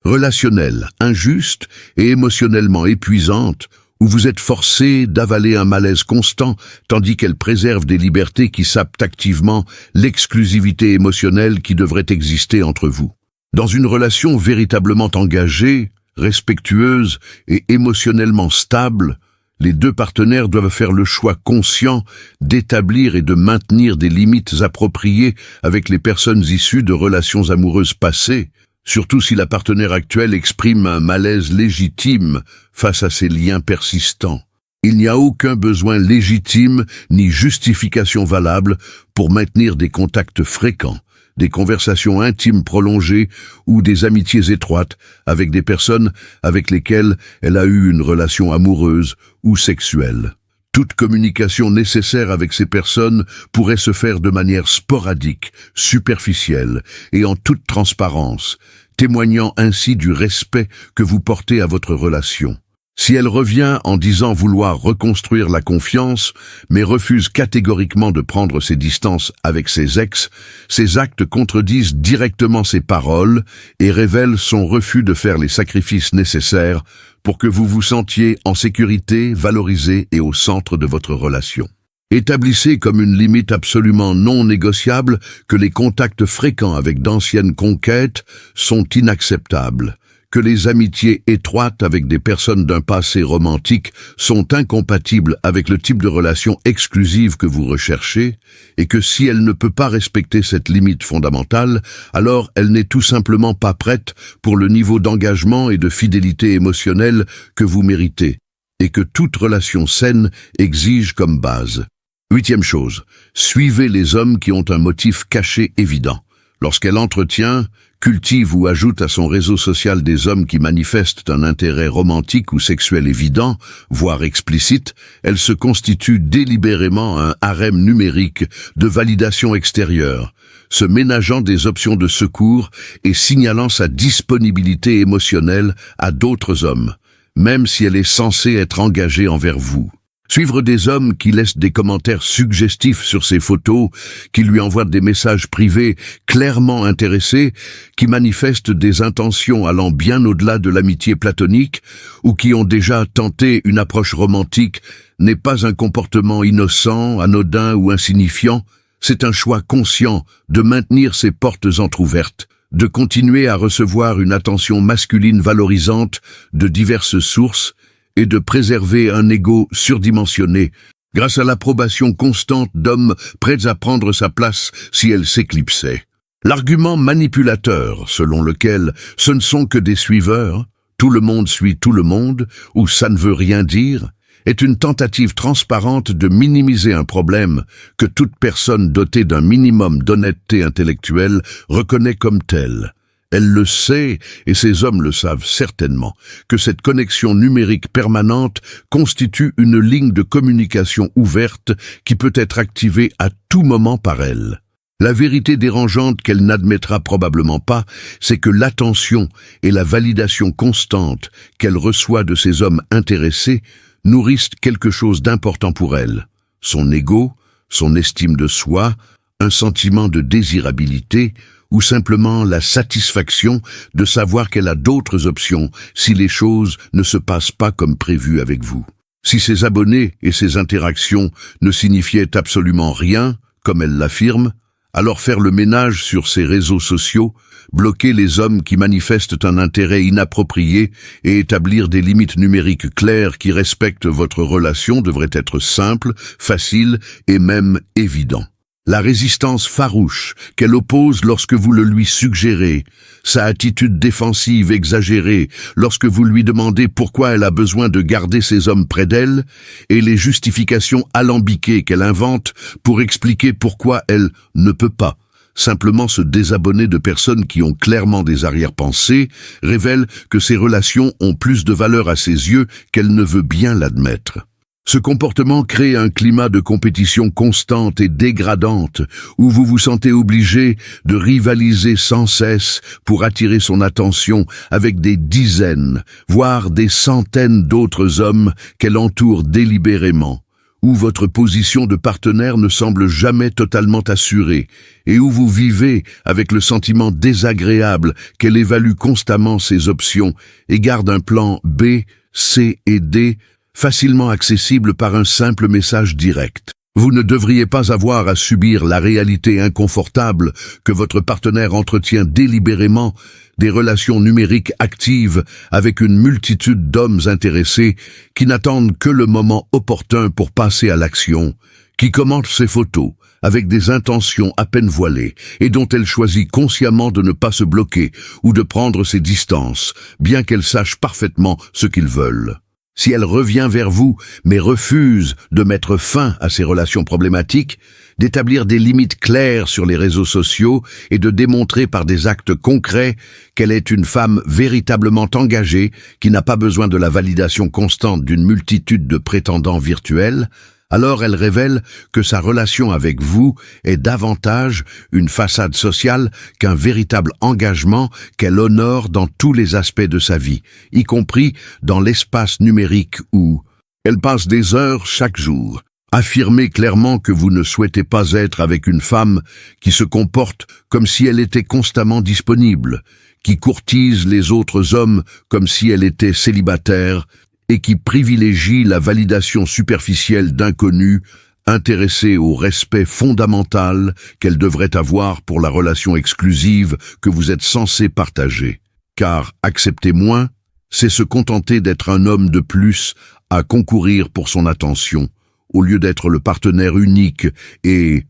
relationnelle, injuste et émotionnellement épuisante, où vous êtes forcé d'avaler un malaise constant, tandis qu'elle préserve des libertés qui sapent activement l'exclusivité émotionnelle qui devrait exister entre vous. Dans une relation véritablement engagée, respectueuse et émotionnellement stable, les deux partenaires doivent faire le choix conscient d'établir et de maintenir des limites appropriées avec les personnes issues de relations amoureuses passées, surtout si la partenaire actuelle exprime un malaise légitime face à ces liens persistants. Il n'y a aucun besoin légitime ni justification valable pour maintenir des contacts fréquents, des conversations intimes prolongées ou des amitiés étroites avec des personnes avec lesquelles elle a eu une relation amoureuse ou sexuelle. Toute communication nécessaire avec ces personnes pourrait se faire de manière sporadique, superficielle et en toute transparence, témoignant ainsi du respect que vous portez à votre relation. Si elle revient en disant vouloir reconstruire la confiance, mais refuse catégoriquement de prendre ses distances avec ses ex, ses actes contredisent directement ses paroles et révèlent son refus de faire les sacrifices nécessaires pour que vous vous sentiez en sécurité, valorisé et au centre de votre relation. Établissez comme une limite absolument non négociable que les contacts fréquents avec d'anciennes conquêtes sont inacceptables, que les amitiés étroites avec des personnes d'un passé romantique sont incompatibles avec le type de relation exclusive que vous recherchez, et que si elle ne peut pas respecter cette limite fondamentale, alors elle n'est tout simplement pas prête pour le niveau d'engagement et de fidélité émotionnelle que vous méritez. et que toute relation saine exige comme base. Huitième chose, suivez les hommes qui ont un motif caché évident. Lorsqu'elle entretient, cultive ou ajoute à son réseau social des hommes qui manifestent un intérêt romantique ou sexuel évident, voire explicite, elle se constitue délibérément un harem numérique de validation extérieure, se ménageant des options de secours et signalant sa disponibilité émotionnelle à d'autres hommes, même si elle est censée être engagée envers vous. Suivre des hommes qui laissent des commentaires suggestifs sur ses photos, qui lui envoient des messages privés clairement intéressés, qui manifestent des intentions allant bien au-delà de l'amitié platonique, ou qui ont déjà tenté une approche romantique, n'est pas un comportement innocent, anodin ou insignifiant, c'est un choix conscient de maintenir ses portes entr'ouvertes, de continuer à recevoir une attention masculine valorisante de diverses sources, et de préserver un ego surdimensionné, grâce à l'approbation constante d'hommes prêts à prendre sa place si elle s'éclipsait. L'argument manipulateur, selon lequel ce ne sont que des suiveurs, tout le monde suit tout le monde, ou ça ne veut rien dire, est une tentative transparente de minimiser un problème que toute personne dotée d'un minimum d'honnêteté intellectuelle reconnaît comme tel. Elle le sait, et ces hommes le savent certainement, que cette connexion numérique permanente constitue une ligne de communication ouverte qui peut être activée à tout moment par elle. La vérité dérangeante qu'elle n'admettra probablement pas, c'est que l'attention et la validation constante qu'elle reçoit de ces hommes intéressés nourrissent quelque chose d'important pour elle. Son ego, son estime de soi, un sentiment de désirabilité, ou simplement la satisfaction de savoir qu'elle a d'autres options si les choses ne se passent pas comme prévu avec vous. Si ses abonnés et ses interactions ne signifiaient absolument rien, comme elle l'affirme, alors faire le ménage sur ses réseaux sociaux, bloquer les hommes qui manifestent un intérêt inapproprié et établir des limites numériques claires qui respectent votre relation devrait être simple, facile et même évident. La résistance farouche qu'elle oppose lorsque vous le lui suggérez, sa attitude défensive exagérée lorsque vous lui demandez pourquoi elle a besoin de garder ces hommes près d'elle, et les justifications alambiquées qu'elle invente pour expliquer pourquoi elle ne peut pas simplement se désabonner de personnes qui ont clairement des arrière-pensées, révèlent que ces relations ont plus de valeur à ses yeux qu'elle ne veut bien l'admettre. Ce comportement crée un climat de compétition constante et dégradante où vous vous sentez obligé de rivaliser sans cesse pour attirer son attention avec des dizaines, voire des centaines d'autres hommes qu'elle entoure délibérément, où votre position de partenaire ne semble jamais totalement assurée et où vous vivez avec le sentiment désagréable qu'elle évalue constamment ses options et garde un plan B, C et D facilement accessible par un simple message direct. Vous ne devriez pas avoir à subir la réalité inconfortable que votre partenaire entretient délibérément des relations numériques actives avec une multitude d'hommes intéressés qui n'attendent que le moment opportun pour passer à l'action, qui commentent ses photos avec des intentions à peine voilées et dont elle choisit consciemment de ne pas se bloquer ou de prendre ses distances, bien qu'elle sache parfaitement ce qu'ils veulent. Si elle revient vers vous, mais refuse de mettre fin à ces relations problématiques, d'établir des limites claires sur les réseaux sociaux et de démontrer par des actes concrets qu'elle est une femme véritablement engagée, qui n'a pas besoin de la validation constante d'une multitude de prétendants virtuels, alors elle révèle que sa relation avec vous est davantage une façade sociale qu'un véritable engagement qu'elle honore dans tous les aspects de sa vie, y compris dans l'espace numérique où elle passe des heures chaque jour. Affirmez clairement que vous ne souhaitez pas être avec une femme qui se comporte comme si elle était constamment disponible, qui courtise les autres hommes comme si elle était célibataire, et qui privilégie la validation superficielle d'inconnus intéressés au respect fondamental qu'elle devrait avoir pour la relation exclusive que vous êtes censé partager. Car accepter moins, c'est se contenter d'être un homme de plus à concourir pour son attention, au lieu d'être le partenaire unique et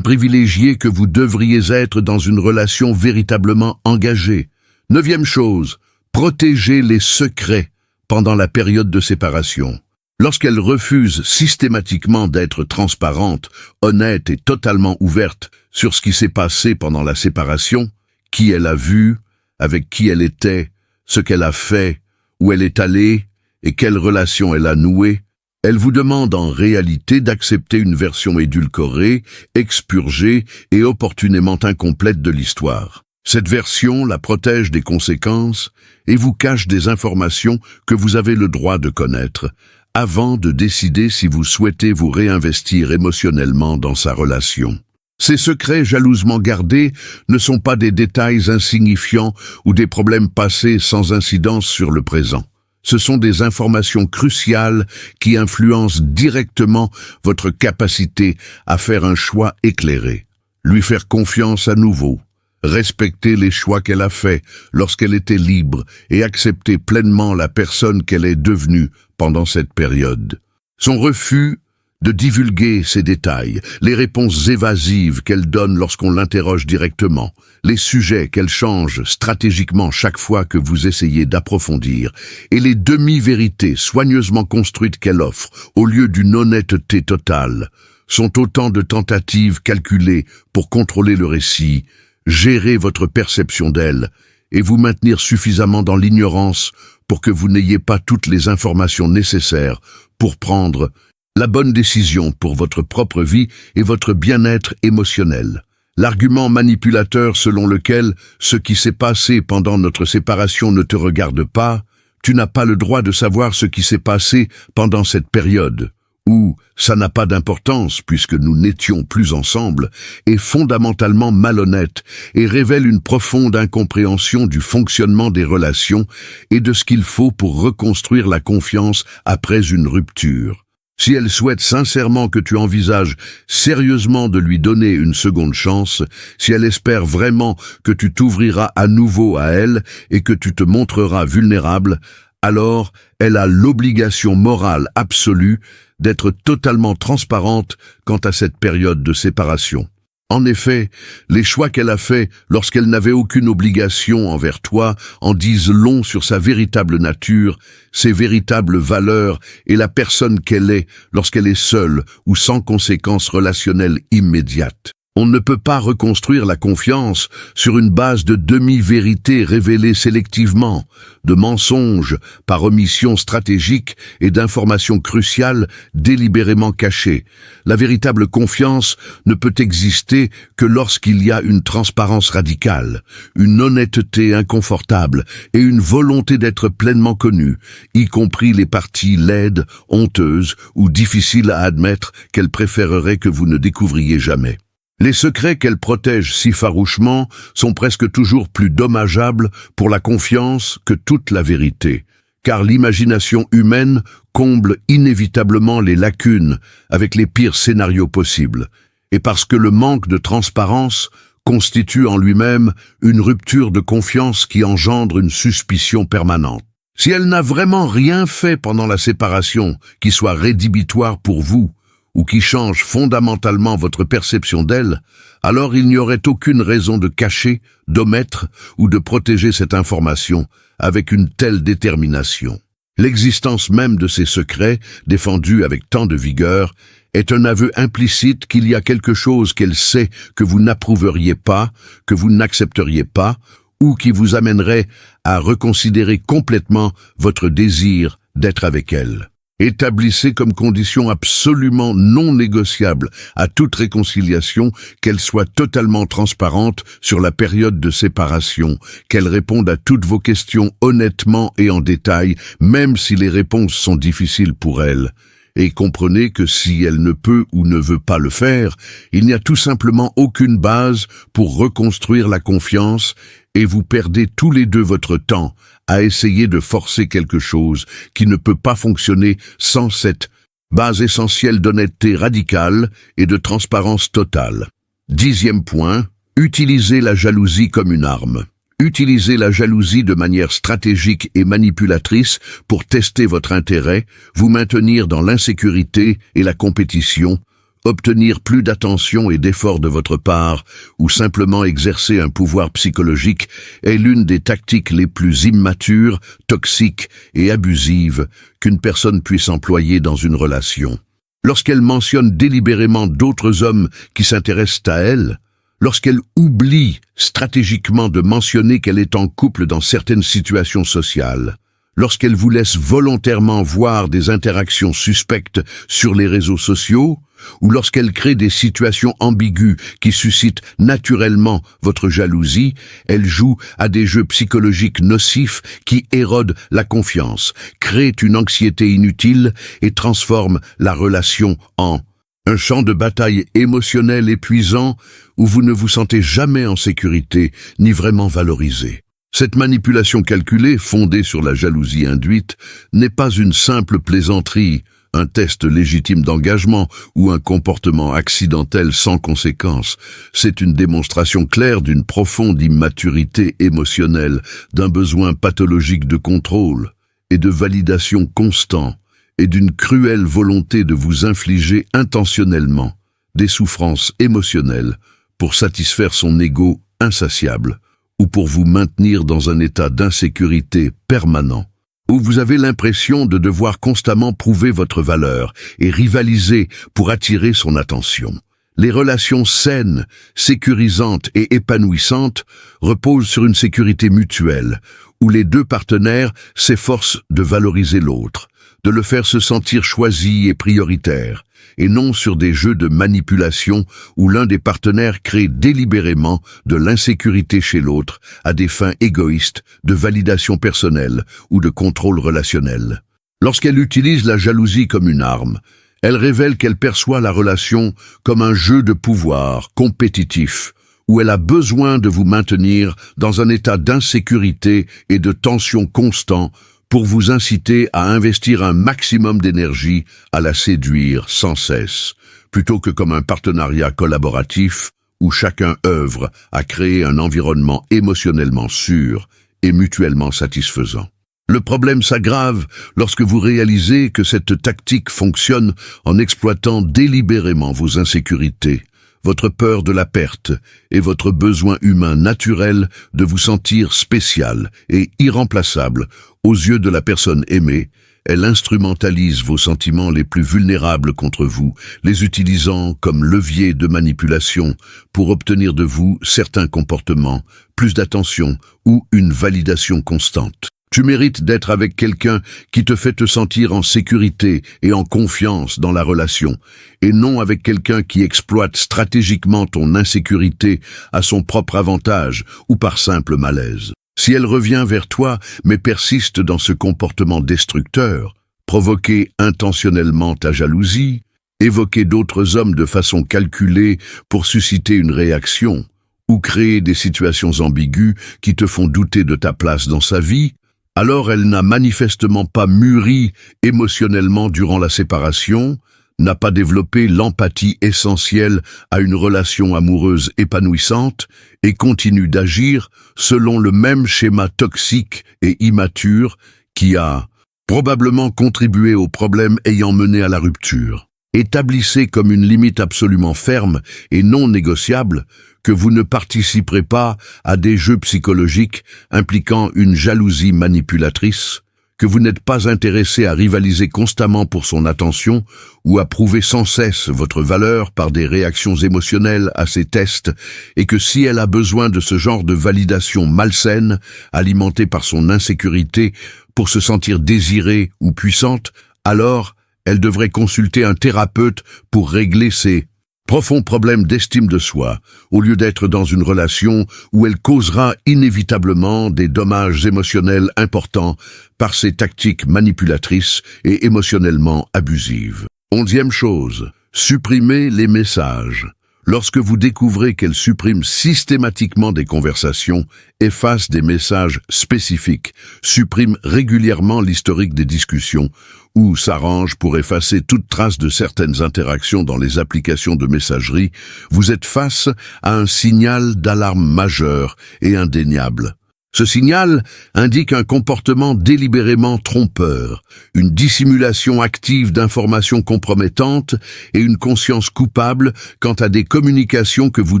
privilégié que vous devriez être dans une relation véritablement engagée. Neuvième chose, protégez les secrets pendant la période de séparation. Lorsqu'elle refuse systématiquement d'être transparente, honnête et totalement ouverte sur ce qui s'est passé pendant la séparation, qui elle a vu, avec qui elle était, ce qu'elle a fait, où elle est allée et quelle relation elle a nouée, elle vous demande en réalité d'accepter une version édulcorée, expurgée et opportunément incomplète de l'histoire. Cette version la protège des conséquences et vous cache des informations que vous avez le droit de connaître, avant de décider si vous souhaitez vous réinvestir émotionnellement dans sa relation. Ces secrets jalousement gardés ne sont pas des détails insignifiants ou des problèmes passés sans incidence sur le présent. Ce sont des informations cruciales qui influencent directement votre capacité à faire un choix éclairé, lui faire confiance à nouveau, respecter les choix qu'elle a faits lorsqu'elle était libre et accepter pleinement la personne qu'elle est devenue pendant cette période. Son refus de divulguer ces détails, les réponses évasives qu'elle donne lorsqu'on l'interroge directement, les sujets qu'elle change stratégiquement chaque fois que vous essayez d'approfondir, et les demi-vérités soigneusement construites qu'elle offre, au lieu d'une honnêteté totale, sont autant de tentatives calculées pour contrôler le récit, gérer votre perception d'elle, et vous maintenir suffisamment dans l'ignorance pour que vous n'ayez pas toutes les informations nécessaires pour prendre la bonne décision pour votre propre vie et votre bien-être émotionnel. L'argument manipulateur selon lequel ce qui s'est passé pendant notre séparation ne te regarde pas, tu n'as pas le droit de savoir ce qui s'est passé pendant cette période, ou ça n'a pas d'importance puisque nous n'étions plus ensemble, est fondamentalement malhonnête et révèle une profonde incompréhension du fonctionnement des relations et de ce qu'il faut pour reconstruire la confiance après une rupture. Si elle souhaite sincèrement que tu envisages sérieusement de lui donner une seconde chance, si elle espère vraiment que tu t'ouvriras à nouveau à elle et que tu te montreras vulnérable, alors elle a l'obligation morale absolue d'être totalement transparente quant à cette période de séparation. En effet, les choix qu'elle a faits lorsqu'elle n'avait aucune obligation envers toi en disent long sur sa véritable nature, ses véritables valeurs et la personne qu'elle est lorsqu'elle est seule ou sans conséquences relationnelles immédiates. On ne peut pas reconstruire la confiance sur une base de demi-vérités révélées sélectivement, de mensonges par omission stratégique et d'informations cruciales délibérément cachées. La véritable confiance ne peut exister que lorsqu'il y a une transparence radicale, une honnêteté inconfortable et une volonté d'être pleinement connue, y compris les parties laides, honteuses ou difficiles à admettre qu'elle préférerait que vous ne découvriez jamais. Les secrets qu'elle protège si farouchement sont presque toujours plus dommageables pour la confiance que toute la vérité, car l'imagination humaine comble inévitablement les lacunes avec les pires scénarios possibles, et parce que le manque de transparence constitue en lui-même une rupture de confiance qui engendre une suspicion permanente. Si elle n'a vraiment rien fait pendant la séparation qui soit rédhibitoire pour vous, ou qui change fondamentalement votre perception d'elle, alors il n'y aurait aucune raison de cacher, d'omettre ou de protéger cette information avec une telle détermination. L'existence même de ces secrets, défendus avec tant de vigueur, est un aveu implicite qu'il y a quelque chose qu'elle sait que vous n'approuveriez pas, que vous n'accepteriez pas, ou qui vous amènerait à reconsidérer complètement votre désir d'être avec elle. Établissez comme condition absolument non négociable à toute réconciliation qu'elle soit totalement transparente sur la période de séparation, qu'elle réponde à toutes vos questions honnêtement et en détail, même si les réponses sont difficiles pour elle. Et comprenez que si elle ne peut ou ne veut pas le faire, il n'y a tout simplement aucune base pour reconstruire la confiance et vous perdez tous les deux votre temps à essayer de forcer quelque chose qui ne peut pas fonctionner sans cette base essentielle d'honnêteté radicale et de transparence totale. 10e point, utilisez la jalousie comme une arme. Utilisez la jalousie de manière stratégique et manipulatrice pour tester votre intérêt, vous maintenir dans l'insécurité et la compétition, obtenir plus d'attention et d'efforts de votre part, ou simplement exercer un pouvoir psychologique est l'une des tactiques les plus immatures, toxiques et abusives qu'une personne puisse employer dans une relation. Lorsqu'elle mentionne délibérément d'autres hommes qui s'intéressent à elle, lorsqu'elle oublie stratégiquement de mentionner qu'elle est en couple dans certaines situations sociales, lorsqu'elle vous laisse volontairement voir des interactions suspectes sur les réseaux sociaux, ou lorsqu'elle crée des situations ambiguës qui suscitent naturellement votre jalousie, elle joue à des jeux psychologiques nocifs qui érodent la confiance, créent une anxiété inutile et transforment la relation en un champ de bataille émotionnel épuisant où vous ne vous sentez jamais en sécurité ni vraiment valorisé. Cette manipulation calculée, fondée sur la jalousie induite, n'est pas une simple plaisanterie, un test légitime d'engagement ou un comportement accidentel sans conséquence. C'est une démonstration claire d'une profonde immaturité émotionnelle, d'un besoin pathologique de contrôle et de validation constant, et d'une cruelle volonté de vous infliger intentionnellement des souffrances émotionnelles pour satisfaire son ego insatiable ou pour vous maintenir dans un état d'insécurité permanent, où vous avez l'impression de devoir constamment prouver votre valeur et rivaliser pour attirer son attention. Les relations saines, sécurisantes et épanouissantes reposent sur une sécurité mutuelle, où les deux partenaires s'efforcent de valoriser l'autre, de le faire se sentir choisi et prioritaire, et non sur des jeux de manipulation où l'un des partenaires crée délibérément de l'insécurité chez l'autre à des fins égoïstes de validation personnelle ou de contrôle relationnel. Lorsqu'elle utilise la jalousie comme une arme, elle révèle qu'elle perçoit la relation comme un jeu de pouvoir compétitif, où elle a besoin de vous maintenir dans un état d'insécurité et de tension constant pour vous inciter à investir un maximum d'énergie à la séduire sans cesse, plutôt que comme un partenariat collaboratif où chacun œuvre à créer un environnement émotionnellement sûr et mutuellement satisfaisant. Le problème s'aggrave lorsque vous réalisez que cette tactique fonctionne en exploitant délibérément vos insécurités, votre peur de la perte et votre besoin humain naturel de vous sentir spécial et irremplaçable aux yeux de la personne aimée. Elle instrumentalise vos sentiments les plus vulnérables contre vous, les utilisant comme levier de manipulation pour obtenir de vous certains comportements, plus d'attention ou une validation constante. Tu mérites d'être avec quelqu'un qui te fait te sentir en sécurité et en confiance dans la relation, et non avec quelqu'un qui exploite stratégiquement ton insécurité à son propre avantage ou par simple malaise. Si elle revient vers toi mais persiste dans ce comportement destructeur, provoquer intentionnellement ta jalousie, évoquer d'autres hommes de façon calculée pour susciter une réaction, ou créer des situations ambiguës qui te font douter de ta place dans sa vie, alors elle n'a manifestement pas mûri émotionnellement durant la séparation, n'a pas développé l'empathie essentielle à une relation amoureuse épanouissante et continue d'agir selon le même schéma toxique et immature qui a probablement contribué au problème ayant mené à la rupture. Établissez comme une limite absolument ferme et non négociable que vous ne participerez pas à des jeux psychologiques impliquant une jalousie manipulatrice, que vous n'êtes pas intéressé à rivaliser constamment pour son attention ou à prouver sans cesse votre valeur par des réactions émotionnelles à ses tests, et que si elle a besoin de ce genre de validation malsaine, alimentée par son insécurité, pour se sentir désirée ou puissante, alors elle devrait consulter un thérapeute pour régler ses profonds problèmes d'estime de soi, au lieu d'être dans une relation où elle causera inévitablement des dommages émotionnels importants par ses tactiques manipulatrices et émotionnellement abusives. 11e chose, supprimez les messages. Lorsque vous découvrez qu'elle supprime systématiquement des conversations, efface des messages spécifiques, supprime régulièrement l'historique des discussions, ou s'arrange pour effacer toute trace de certaines interactions dans les applications de messagerie, vous êtes face à un signal d'alarme majeur et indéniable. Ce signal indique un comportement délibérément trompeur, une dissimulation active d'informations compromettantes et une conscience coupable quant à des communications que vous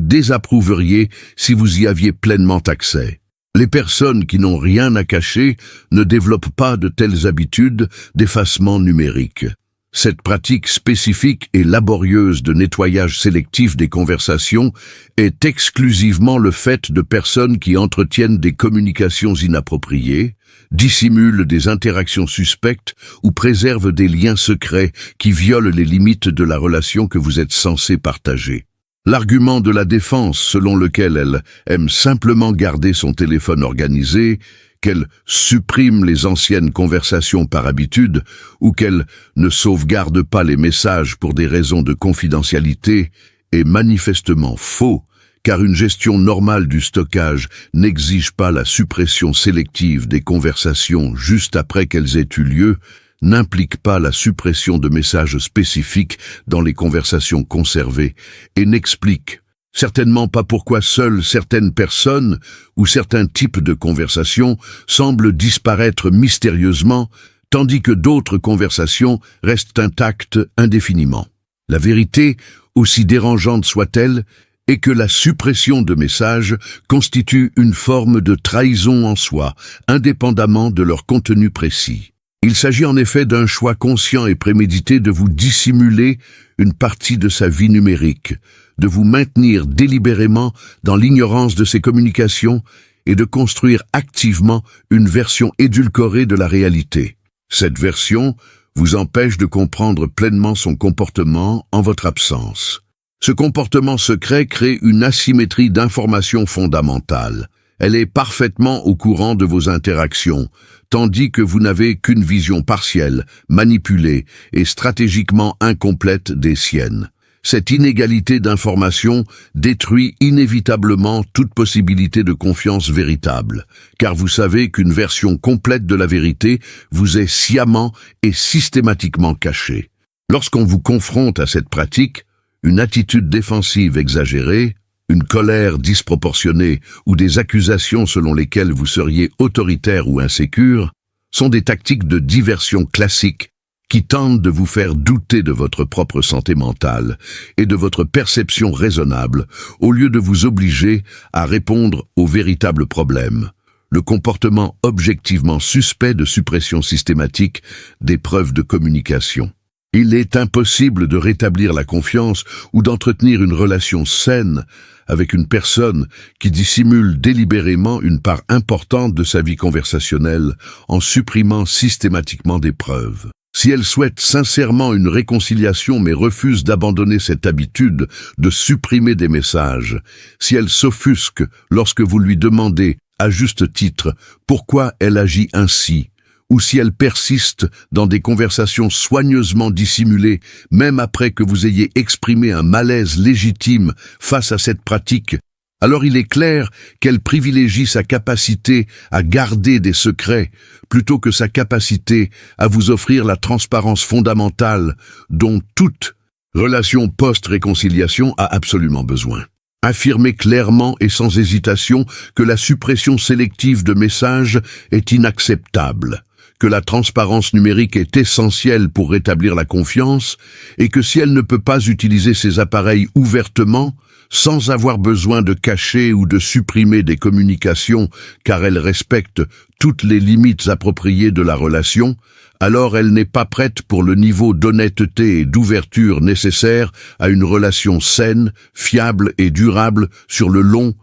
désapprouveriez si vous y aviez pleinement accès. Les personnes qui n'ont rien à cacher ne développent pas de telles habitudes d'effacement numérique. Cette pratique spécifique et laborieuse de nettoyage sélectif des conversations est exclusivement le fait de personnes qui entretiennent des communications inappropriées, dissimulent des interactions suspectes ou préservent des liens secrets qui violent les limites de la relation que vous êtes censé partager. L'argument de la défense selon lequel elle aime simplement garder son téléphone organisé, qu'elle supprime les anciennes conversations par habitude ou qu'elle ne sauvegarde pas les messages pour des raisons de confidentialité est manifestement faux, car une gestion normale du stockage n'exige pas la suppression sélective des conversations juste après qu'elles aient eu lieu, n'implique pas la suppression de messages spécifiques dans les conversations conservées et n'explique certainement pas pourquoi seules certaines personnes ou certains types de conversations semblent disparaître mystérieusement, tandis que d'autres conversations restent intactes indéfiniment. La vérité, aussi dérangeante soit-elle, est que la suppression de messages constitue une forme de trahison en soi, indépendamment de leur contenu précis. Il s'agit en effet d'un choix conscient et prémédité de vous dissimuler une partie de sa vie numérique, de vous maintenir délibérément dans l'ignorance de ces communications et de construire activement une version édulcorée de la réalité. Cette version vous empêche de comprendre pleinement son comportement en votre absence. Ce comportement secret crée une asymétrie d'informations fondamentales. Elle est parfaitement au courant de vos interactions, tandis que vous n'avez qu'une vision partielle, manipulée et stratégiquement incomplète des siennes. Cette inégalité d'information détruit inévitablement toute possibilité de confiance véritable, car vous savez qu'une version complète de la vérité vous est sciemment et systématiquement cachée. Lorsqu'on vous confronte à cette pratique, une attitude défensive exagérée, une colère disproportionnée ou des accusations selon lesquelles vous seriez autoritaire ou insécure sont des tactiques de diversion classiques qui tentent de vous faire douter de votre propre santé mentale et de votre perception raisonnable au lieu de vous obliger à répondre aux véritables problèmes. Le comportement objectivement suspect de suppression systématique des preuves de communication. Il est impossible de rétablir la confiance ou d'entretenir une relation saine avec une personne qui dissimule délibérément une part importante de sa vie conversationnelle en supprimant systématiquement des preuves. Si elle souhaite sincèrement une réconciliation mais refuse d'abandonner cette habitude de supprimer des messages, si elle s'offusque lorsque vous lui demandez, à juste titre, pourquoi elle agit ainsi, ou si elle persiste dans des conversations soigneusement dissimulées, même après que vous ayez exprimé un malaise légitime face à cette pratique, alors il est clair qu'elle privilégie sa capacité à garder des secrets plutôt que sa capacité à vous offrir la transparence fondamentale dont toute relation post-réconciliation a absolument besoin. Affirmez clairement et sans hésitation que la suppression sélective de messages est inacceptable, que la transparence numérique est essentielle pour rétablir la confiance et que si elle ne peut pas utiliser ces appareils ouvertement, sans avoir besoin de cacher ou de supprimer des communications car elle respecte toutes les limites appropriées de la relation, alors elle n'est pas prête pour le niveau d'honnêteté et d'ouverture nécessaire à une relation saine, fiable et durable sur le long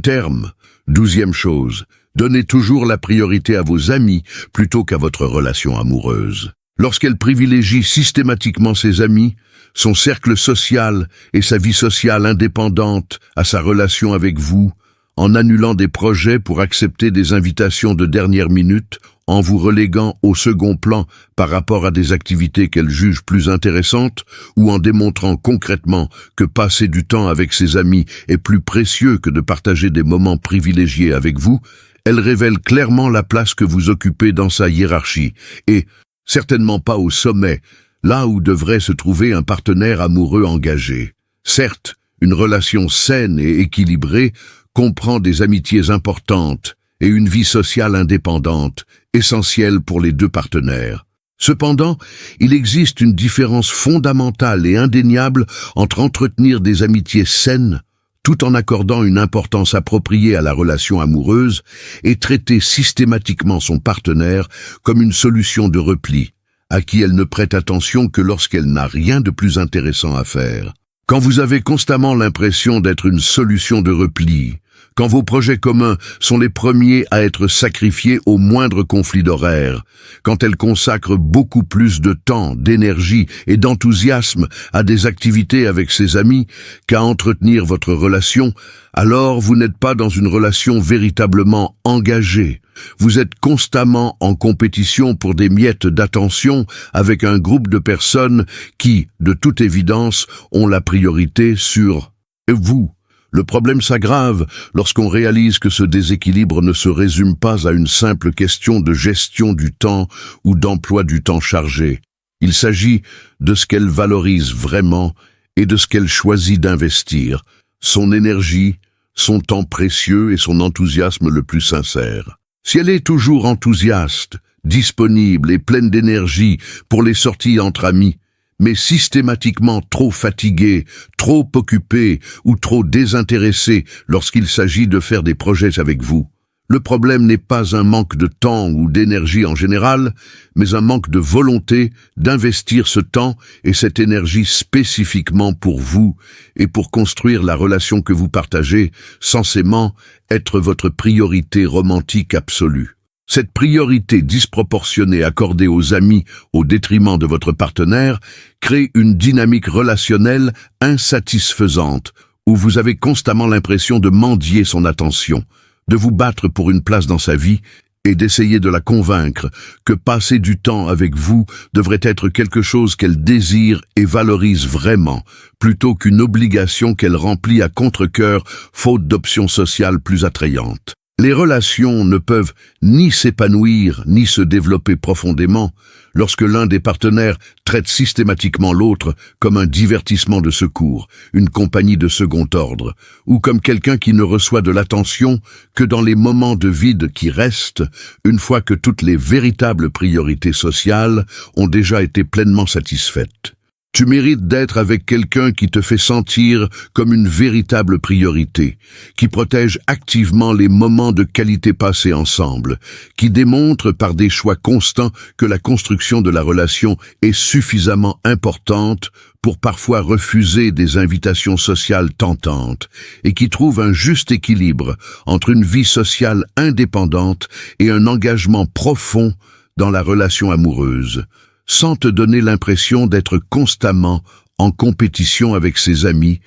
terme. 12e chose, donnez toujours la priorité à vos amis plutôt qu'à votre relation amoureuse. Lorsqu'elle privilégie systématiquement ses amis, son cercle social et sa vie sociale indépendante à sa relation avec vous, en annulant des projets pour accepter des invitations de dernière minute, en vous reléguant au second plan par rapport à des activités qu'elle juge plus intéressantes, ou en démontrant concrètement que passer du temps avec ses amis est plus précieux que de partager des moments privilégiés avec vous, elle révèle clairement la place que vous occupez dans sa hiérarchie, et certainement pas au sommet, là où devrait se trouver un partenaire amoureux engagé. Certes, une relation saine et équilibrée comprend des amitiés importantes et une vie sociale indépendante, essentielle pour les deux partenaires. Cependant, il existe une différence fondamentale et indéniable entre entretenir des amitiés saines, tout en accordant une importance appropriée à la relation amoureuse, et traiter systématiquement son partenaire comme une solution de repli, à qui elle ne prête attention que lorsqu'elle n'a rien de plus intéressant à faire. Quand vous avez constamment l'impression d'être une solution de repli, quand vos projets communs sont les premiers à être sacrifiés au moindre conflit d'horaire, quand elle consacre beaucoup plus de temps, d'énergie et d'enthousiasme à des activités avec ses amis qu'à entretenir votre relation, alors vous n'êtes pas dans une relation véritablement engagée. Vous êtes constamment en compétition pour des miettes d'attention avec un groupe de personnes qui, de toute évidence, ont la priorité sur vous. Le problème s'aggrave lorsqu'on réalise que ce déséquilibre ne se résume pas à une simple question de gestion du temps ou d'emploi du temps chargé. Il s'agit de ce qu'elle valorise vraiment et de ce qu'elle choisit d'investir, son énergie, son temps précieux et son enthousiasme le plus sincère. Si elle est toujours enthousiaste, disponible et pleine d'énergie pour les sorties entre amis, mais systématiquement trop fatiguée, trop occupée ou trop désintéressée lorsqu'il s'agit de faire des projets avec vous, le problème n'est pas un manque de temps ou d'énergie en général, mais un manque de volonté d'investir ce temps et cette énergie spécifiquement pour vous et pour construire la relation que vous partagez, censément être votre priorité romantique absolue. Cette priorité disproportionnée accordée aux amis au détriment de votre partenaire crée une dynamique relationnelle insatisfaisante où vous avez constamment l'impression de mendier son attention, de vous battre pour une place dans sa vie et d'essayer de la convaincre que passer du temps avec vous devrait être quelque chose qu'elle désire et valorise vraiment, plutôt qu'une obligation qu'elle remplit à contre-cœur faute d'options sociales plus attrayantes. Les relations ne peuvent ni s'épanouir ni se développer profondément lorsque l'un des partenaires traite systématiquement l'autre comme un divertissement de secours, une compagnie de second ordre, ou comme quelqu'un qui ne reçoit de l'attention que dans les moments de vide qui restent, une fois que toutes les véritables priorités sociales ont déjà été pleinement satisfaites. Tu mérites d'être avec quelqu'un qui te fait sentir comme une véritable priorité, qui protège activement les moments de qualité passés ensemble, qui démontre par des choix constants que la construction de la relation est suffisamment importante pour parfois refuser des invitations sociales tentantes, et qui trouve un juste équilibre entre une vie sociale indépendante et un engagement profond dans la relation amoureuse, sans te donner l'impression d'être constamment en compétition avec ses amis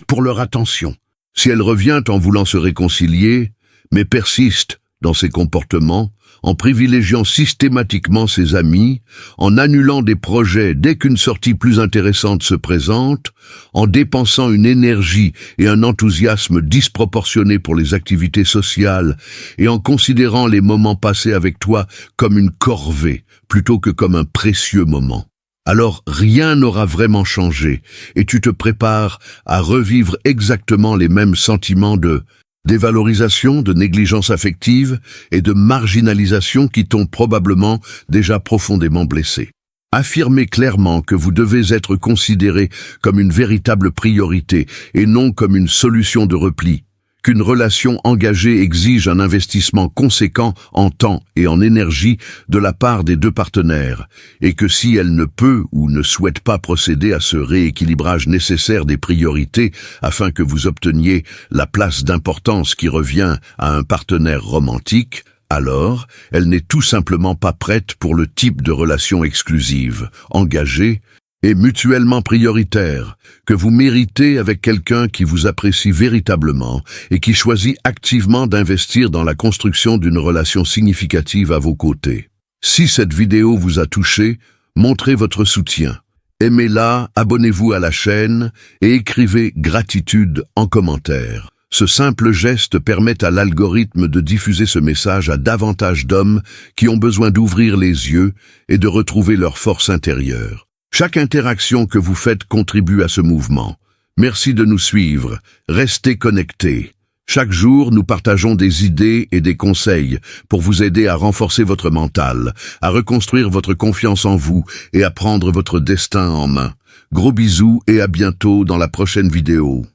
pour leur attention. Si elle revient en voulant se réconcilier, mais persiste dans ses comportements, en privilégiant systématiquement ses amis, en annulant des projets dès qu'une sortie plus intéressante se présente, en dépensant une énergie et un enthousiasme disproportionnés pour les activités sociales, et en considérant les moments passés avec toi comme une corvée, plutôt que comme un précieux moment. Alors rien n'aura vraiment changé, et tu te prépares à revivre exactement les mêmes sentiments de dévalorisation, de négligence affective et de marginalisation qui t'ont probablement déjà profondément blessé. Affirmez clairement que vous devez être considéré comme une véritable priorité et non comme une solution de repli, qu'une relation engagée exige un investissement conséquent en temps et en énergie de la part des deux partenaires, et que si elle ne peut ou ne souhaite pas procéder à ce rééquilibrage nécessaire des priorités afin que vous obteniez la place d'importance qui revient à un partenaire romantique, alors elle n'est tout simplement pas prête pour le type de relation exclusive, engagée et mutuellement prioritaire, que vous méritez avec quelqu'un qui vous apprécie véritablement et qui choisit activement d'investir dans la construction d'une relation significative à vos côtés. Si cette vidéo vous a touché, montrez votre soutien. Aimez-la, abonnez-vous à la chaîne et écrivez gratitude en commentaire. Ce simple geste permet à l'algorithme de diffuser ce message à davantage d'hommes qui ont besoin d'ouvrir les yeux et de retrouver leur force intérieure. Chaque interaction que vous faites contribue à ce mouvement. Merci de nous suivre. Restez connectés. Chaque jour, nous partageons des idées et des conseils pour vous aider à renforcer votre mental, à reconstruire votre confiance en vous et à prendre votre destin en main. Gros bisous et à bientôt dans la prochaine vidéo.